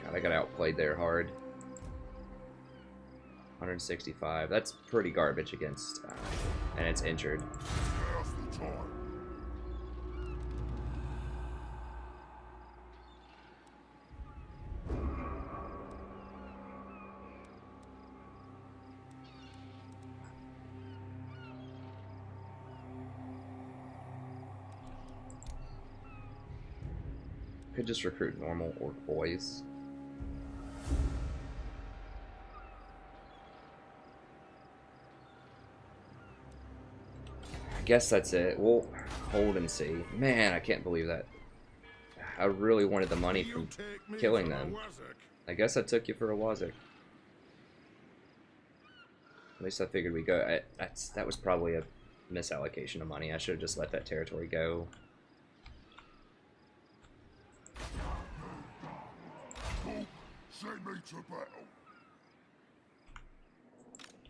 God, I got outplayed there hard. 165. That's pretty garbage against, and it's injured. Could just recruit normal orc boys. I guess that's it. We'll hold and see. Man, I can't believe that. I really wanted the money from killing them. I guess I took you for a Wurrzag. At least I figured we'd go. That was probably a misallocation of money. I should have just let that territory go. Send me to battle.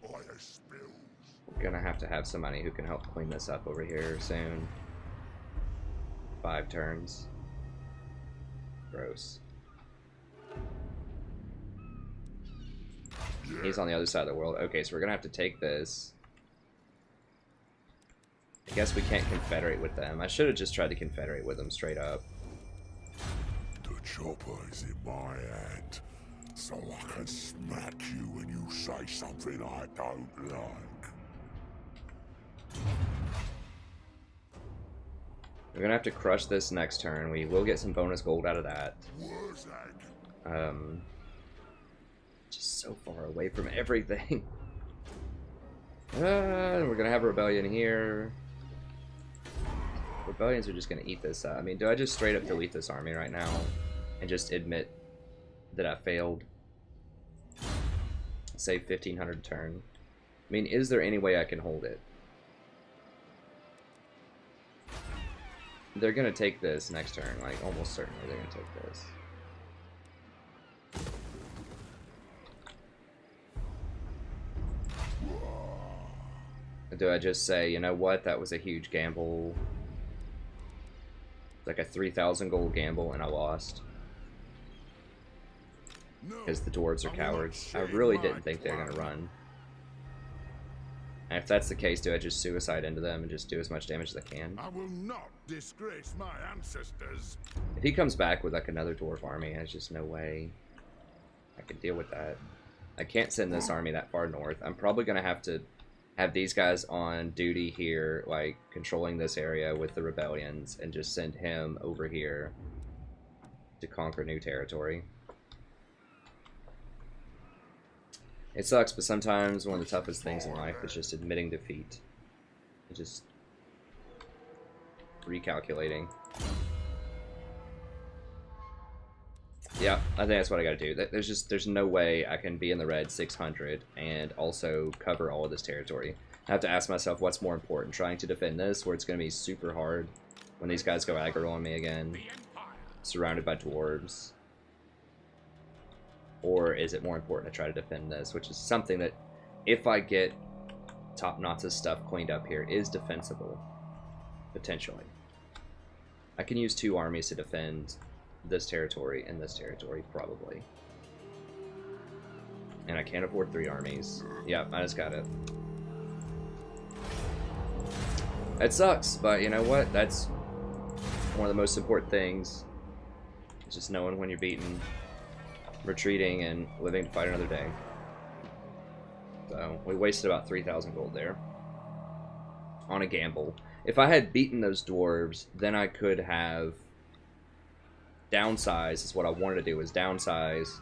I have spills. We're gonna have to have somebody who can help clean this up over here soon. 5 turns. Gross. Yeah. He's on the other side of the world. Okay, so we're gonna have to take this. I guess we can't confederate with them. I should have just tried to confederate with them straight up. The chopper is in my hand, so I can smack you when you say something I don't like. We're gonna have to crush this next turn. We will get some bonus gold out of that. Wurrzag. Just so far away from everything. We're gonna have a rebellion here. Rebellions are just gonna eat this up. I mean, do I just straight up delete this army right now and just admit that I failed? Say 1500 turn. I mean, is there any way I can hold it? They're gonna take this next turn, like almost certainly they're gonna take this. Do I just say, you know what, that was a huge gamble, like a 3,000 gold gamble, and I lost? Because the dwarves are cowards. I really didn't think they were going to run. And if that's the case, do I just suicide into them and just do as much damage as I can? I will not disgrace my ancestors. If he comes back with like another dwarf army, there's just no way I can deal with that. I can't send this army that far north. I'm probably going to have these guys on duty here, like controlling this area with the rebellions, and just send him over here to conquer new territory. It sucks, but sometimes one of the toughest things in life is just admitting defeat. Just recalculating. Yeah, I think that's what I gotta do. There's no way I can be in the red 600 and also cover all of this territory. I have to ask myself what's more important, trying to defend this, where it's gonna be super hard when these guys go aggro on me again, surrounded by dwarves. Or is it more important to try to defend this, which is something that, if I get Top Knotz's stuff cleaned up here, is defensible, potentially. I can use 2 armies to defend this territory and this territory, probably. And I can't afford 3 armies. Yep, I just gotta... It sucks, but you know what? That's one of the most important things. It's just knowing when you're beaten. retreating and living to fight another day. So we wasted about 3,000 gold there on a gamble. If I had beaten those dwarves, then I could have downsized. Is what I wanted to do, was downsize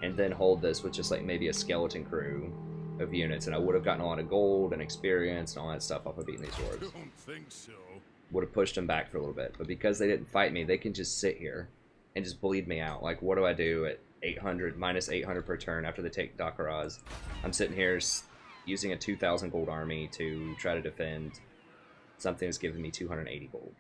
and then hold this with just like maybe a skeleton crew of units, and I would have gotten a lot of gold and experience and all that stuff off of beating these dwarves. Don't think so. Would have pushed them back for a little bit, but because they didn't fight me, they can just sit here and just bleed me out. Like, what do I do at 800, minus 800 per turn after they take Dakaraz? I'm sitting here using a 2,000 gold army to try to defend something that's giving me 280 gold.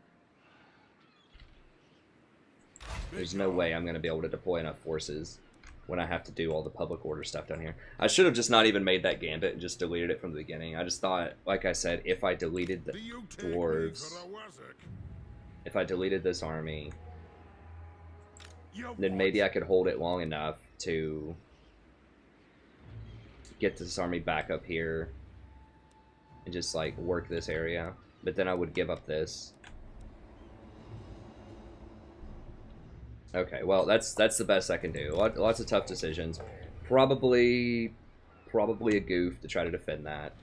There's no way I'm going to be able to deploy enough forces when I have to do all the public order stuff down here. I should have just not even made that gambit and just deleted it from the beginning. I just thought, like I said, if I deleted the dwarves, if I deleted this army, then maybe I could hold it long enough to get this army back up here and just like work this area. But then I would give up this. Okay, well, that's the best I can do. Lots of tough decisions. Probably a goof to try to defend that.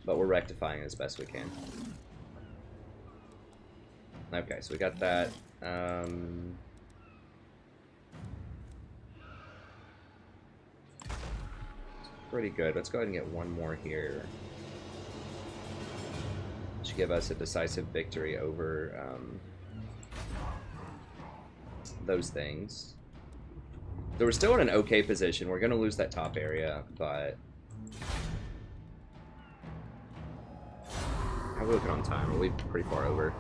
But we're rectifying it as best we can. Okay, so we got that. Pretty good. Let's go ahead and get one more here. Should give us a decisive victory over those things. So we're still in an okay position. We're going to lose that top area, but how are we looking on time? Are we pretty far over?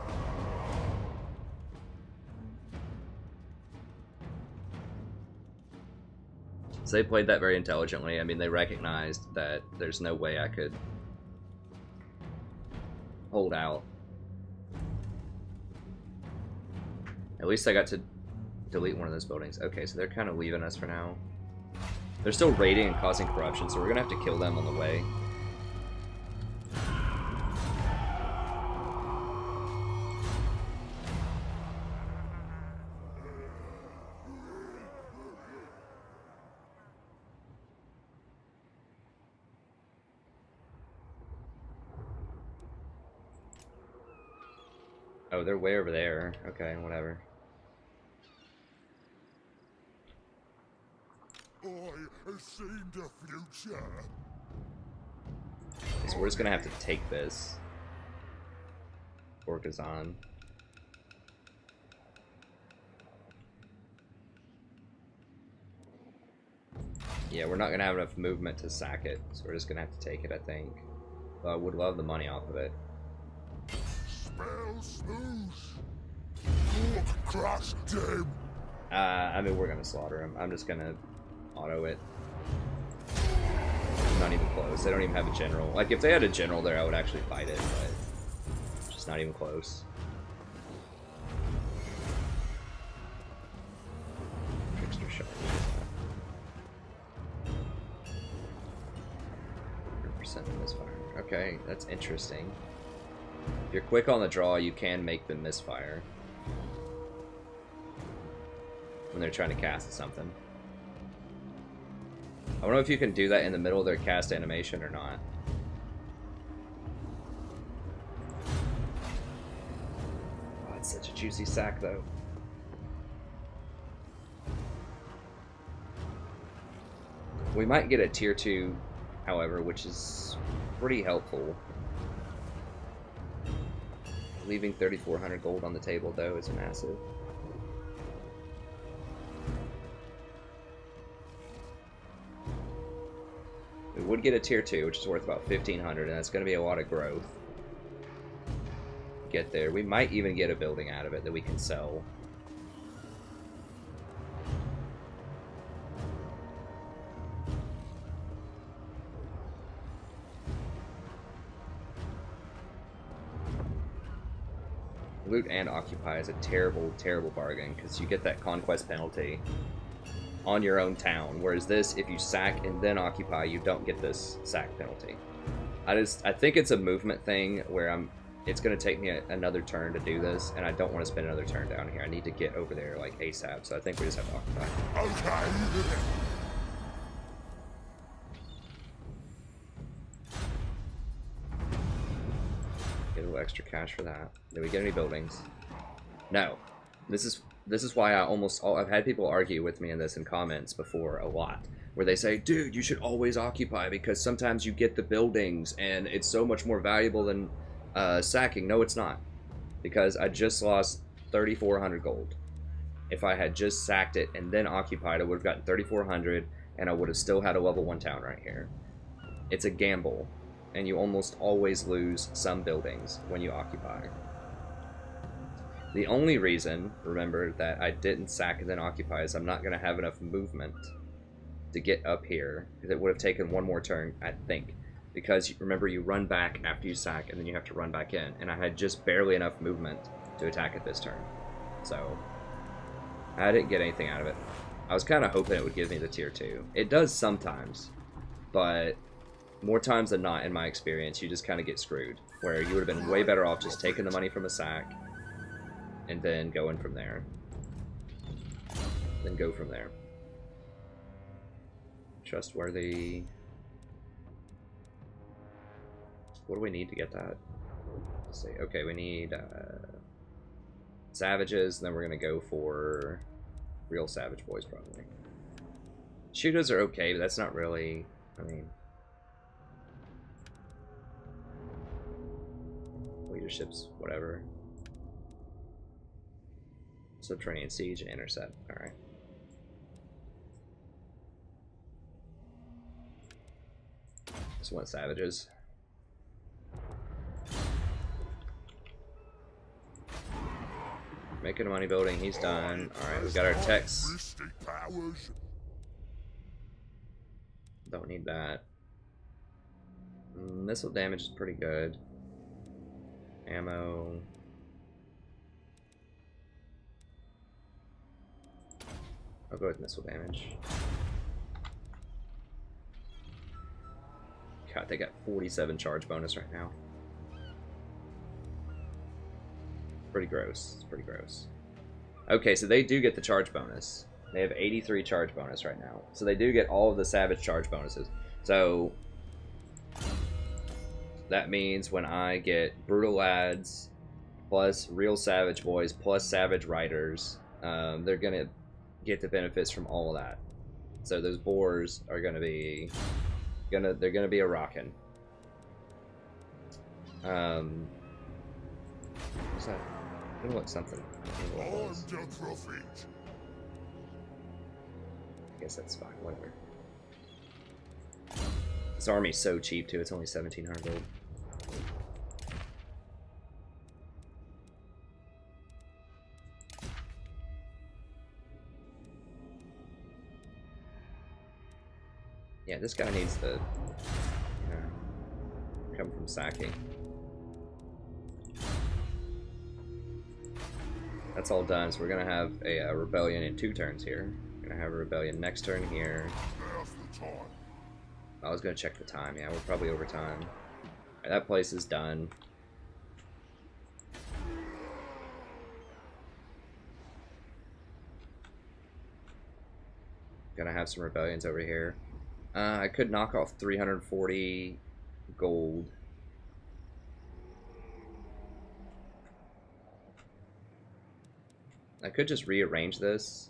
So they played that very intelligently. I mean, they recognized that there's no way I could hold out. At least I got to delete one of those buildings. Okay, so they're kind of leaving us for now. They're still raiding and causing corruption, so we're gonna have to kill them on the way. Oh, they're way over there. Okay, whatever. I have seen the future. So we're just gonna have to take this. Orcazon. Yeah, we're not gonna have enough movement to sack it, so we're just gonna have to take it, I think. Though I would love the money off of it. Smell smooth. Crush them. I mean, we're gonna slaughter him. I'm just gonna auto it. Not even close. They don't even have a general. Like, if they had a general there, I would actually fight it, but it's just not even close. Trickster shot. 100% misfire. Okay, that's interesting. If you're quick on the draw, you can make them misfire when they're trying to cast something. I don't know if you can do that in the middle of their cast animation or not. Oh, it's such a juicy sack, though. We might get a tier 2, however, which is pretty helpful. Leaving 3,400 gold on the table, though, is massive. We would get a tier 2, which is worth about 1,500, and that's going to be a lot of growth. Get there. We might even get a building out of it that we can sell. Loot and occupy is a terrible, terrible bargain, because you get that conquest penalty on your own town, whereas this, if you sack and then occupy, you don't get this sack penalty. I think it's a movement thing where it's going to take me another turn to do this, and I don't want to spend another turn down here. I need to get over there, like, ASAP, so I think we just have to occupy. Okay. Get a little extra cash for that. Did we get any buildings? No. This is why I've had people argue with me in this in comments before a lot, where they say, dude, you should always occupy because sometimes you get the buildings and it's so much more valuable than sacking. No, it's not, because I just lost 3,400 gold. If I had just sacked it and then occupied, I would have gotten 3,400 and I would have still had a level 1 town right here. It's a gamble, and you almost always lose some buildings when you occupy. The only reason, remember, that I didn't sack and then occupy is I'm not going to have enough movement to get up here, because it would have taken one more turn, I think. Because, remember, you run back after you sack, and then you have to run back in. And I had just barely enough movement to attack it this turn. So, I didn't get anything out of it. I was kind of hoping it would give me the tier 2. It does sometimes, but more times than not, in my experience, you just kind of get screwed. Where you would have been way better off just taking the money from a sack, and then going from there. Then go from there. Trustworthy. What do we need to get that? Let's see. Okay, we need savages, and then we're gonna go for real savage boys probably. Shooters are okay, but that's not really. I mean, leadership's whatever. Subterranean siege and intercept. All right. Just want savages. Making a money building, he's done. Alright, we've got our techs. Don't need that. Missile damage is pretty good. Ammo. I'll go with missile damage. God, they got 47 charge bonus right now. Pretty gross. It's pretty gross. Okay, so they do get the charge bonus. They have 83 charge bonus right now. So they do get all of the savage charge bonuses. So that means when I get brutal lads plus real savage boys plus savage riders, they're gonna get the benefits from all of that. So those boars are gonna be they're gonna be a rockin'. What's that? It looks something. I guess that's fine, whatever. This army's so cheap too, it's only 1,700 gold. Yeah, this guy needs to come from sacking. That's all done, so we're gonna have a rebellion in 2 turns here. We're gonna have a rebellion next turn here. I was gonna check the time, yeah, we're probably over time. Right, that place is done. Gonna have some rebellions over here. I could knock off 340 gold. I could just rearrange this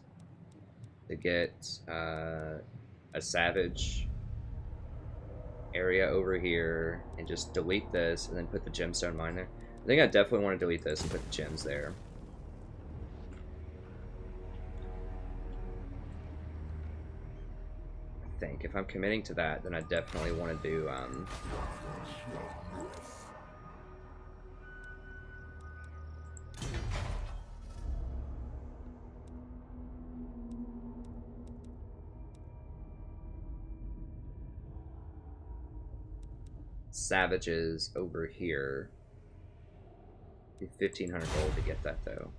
to get a savage area over here and just delete this and then put the gemstone mine there. I think I definitely want to delete this and put the gems there. I think if I'm committing to that, then I definitely want to do savages over here. Be 1,500 gold to get that though.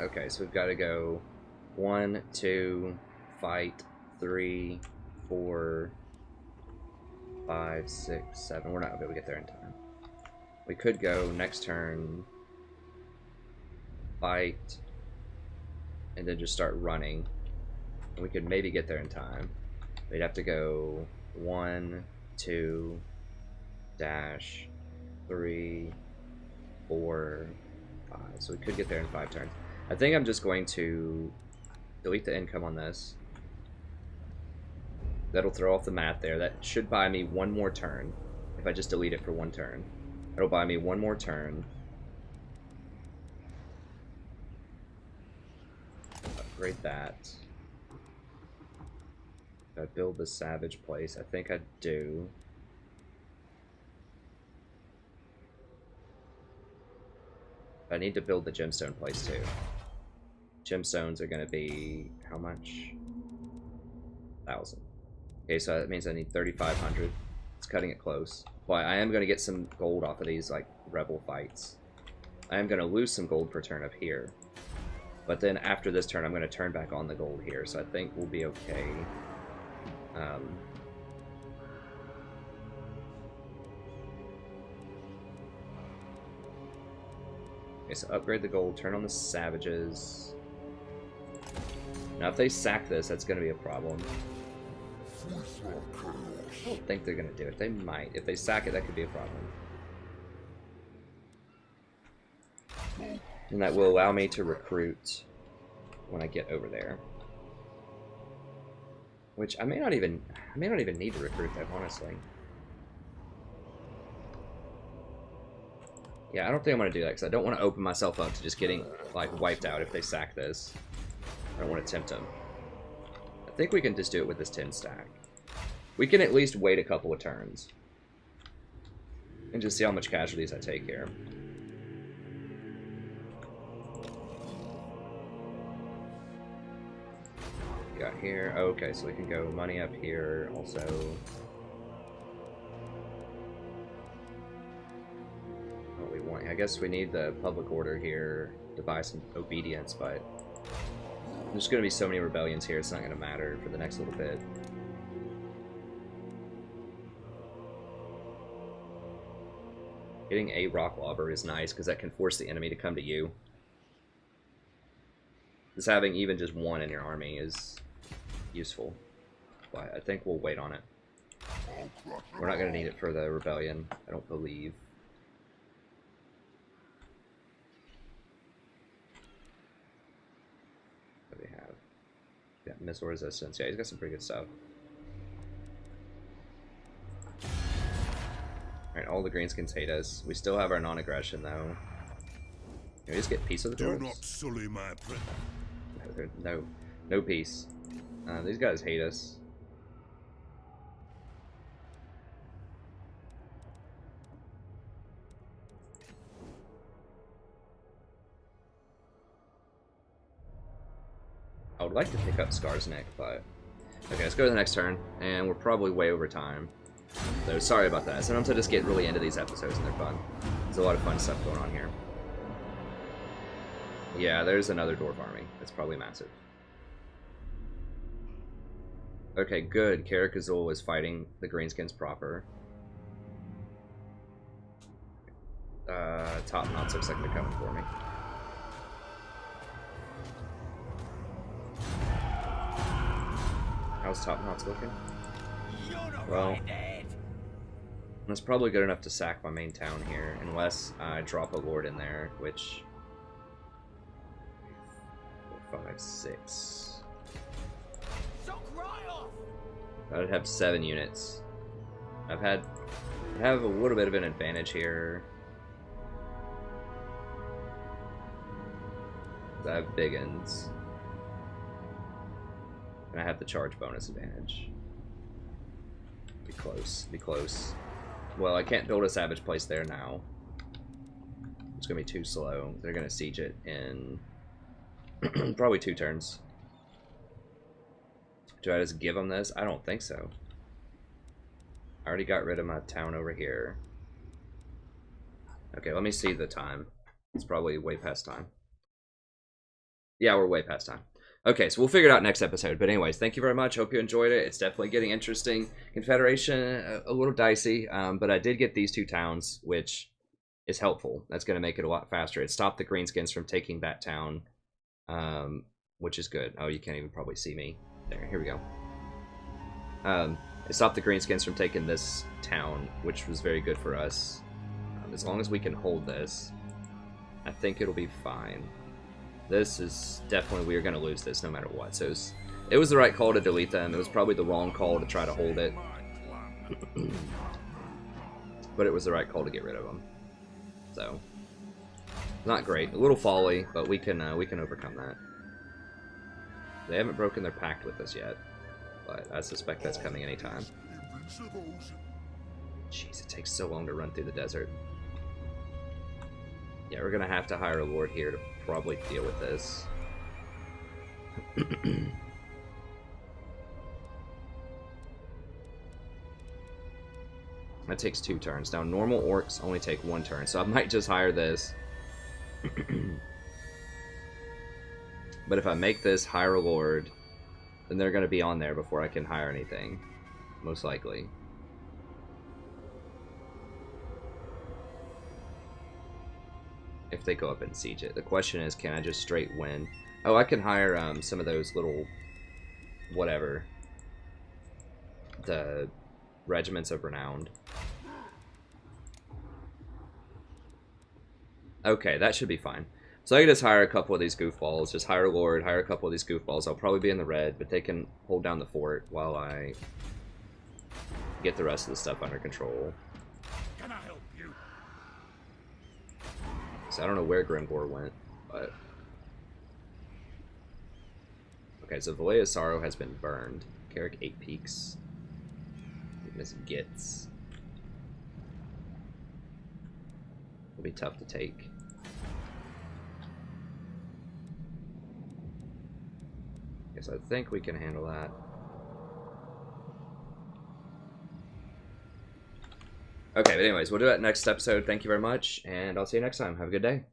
Okay, so we've got to go 1, 2, fight, 3, 4, 5, 6, 7. We're not gonna be able to get there in time. We could go next turn, fight, and then just start running. And we could maybe get there in time. We'd have to go 1, 2, dash, 3, 4, 5. So we could get there in 5 turns. I think I'm just going to delete the income on this. That'll throw off the math there. That should buy me 1 more turn if I just delete it for 1 turn. That'll buy me 1 more turn. Upgrade that. If I build the Savage place, I think I do. I need to build the Gemstone place too. Gemstones are going to be how much? 1,000. Okay, so that means I need 3,500. It's cutting it close. But I am going to get some gold off of these like rebel fights. I am going to lose some gold per turn up here. But then after this turn, I'm going to turn back on the gold here, so I think we'll be okay. Okay, so upgrade the gold, turn on the savages. Now if they sack this, that's going to be a problem. I don't think they're going to do it. They might. If they sack it, that could be a problem. And that will allow me to recruit when I get over there. Which I may not even need to recruit that, honestly. Yeah, I don't think I'm going to do that because I don't want to open myself up to just getting like wiped out if they sack this. I don't want to tempt them. I think we can just do it with this 10 stack. We can at least wait a couple of turns. And just see how much casualties I take here. Got here. Okay, so we can go money up here also. What we want. I guess we need the public order here to buy some obedience, but there's going to be so many rebellions here, it's not going to matter for the next little bit. Getting a rock lobber is nice because that can force the enemy to come to you. Just having even just 1 in your army is useful, but I think we'll wait on it. We're not going to need it for the rebellion, I don't believe. What do we have? Got missile resistance. Yeah, he's got some pretty good stuff. Alright, all the greenskins hate us. We still have our non-aggression though. Can we just get peace with the Do dwarves? not sully my No peace. These guys hate us. I would like to pick up Scar's Neck, but... Okay, let's go to the next turn, and we're probably way over time. So sorry about that. Sometimes I just get really into these episodes and they're fun. There's a lot of fun stuff going on here. Yeah, there's another dwarf army. It's probably massive. Okay, good. Karakazul is fighting the Greenskins proper. Top Knotz looks like they're coming for me. How's Top Knotz looking? Well, that's probably good enough to sack my main town here, unless I drop a lord in there, which... 4, 5, 6... I'd have 7 units. I have a little bit of an advantage here. I have biggins. And I have the charge bonus advantage. Be close, be close. Well, I can't build a savage place there now. It's gonna be too slow. They're gonna siege it in probably 2 turns. Do I just give them this? I don't think so. I already got rid of my town over here. Okay, let me see the time. It's probably way past time. Yeah, we're way past time. Okay, so we'll figure it out next episode. But anyways, thank you very much. Hope you enjoyed it. It's definitely getting interesting. Confederation, a little dicey, but I did get these 2 towns, which is helpful. That's going to make it a lot faster. It stopped the Greenskins from taking that town, which is good. Oh, you can't even probably see me. There, here we go. It stopped the Greenskins from taking this town, which was very good for us. As long as we can hold this, I think it'll be fine. This is definitely, we are going to lose this no matter what. So it was the right call to delete them. It was probably the wrong call to try to hold it. But it was the right call to get rid of them. So, not great. A little folly, but we can overcome that. They haven't broken their pact with us yet, but I suspect that's coming anytime. Jeez, it takes so long to run through the desert. Yeah, we're gonna have to hire a lord here to probably deal with this. That takes 2 turns. Now, normal orcs only take 1 turn, so I might just hire this. But if I make this hire a lord, then they're going to be on there before I can hire anything. Most likely. If they go up and siege it. The question is, can I just straight win? Oh, I can hire some of those little... whatever. The... Regiments of Renowned. Okay, that should be fine. So I can just hire a couple of these goofballs. Just hire a lord, hire a couple of these goofballs. I'll probably be in the red, but they can hold down the fort while I get the rest of the stuff under control. Can I help you? So I don't know where Grimgor went, but... Okay, so Valea's Sorrow has been burned. Carrick 8 Peaks. Miss Gits. It'll be tough to take. Guess I think we can handle that. Okay, but anyways, we'll do that next episode. Thank you very much, and I'll see you next time. Have a good day.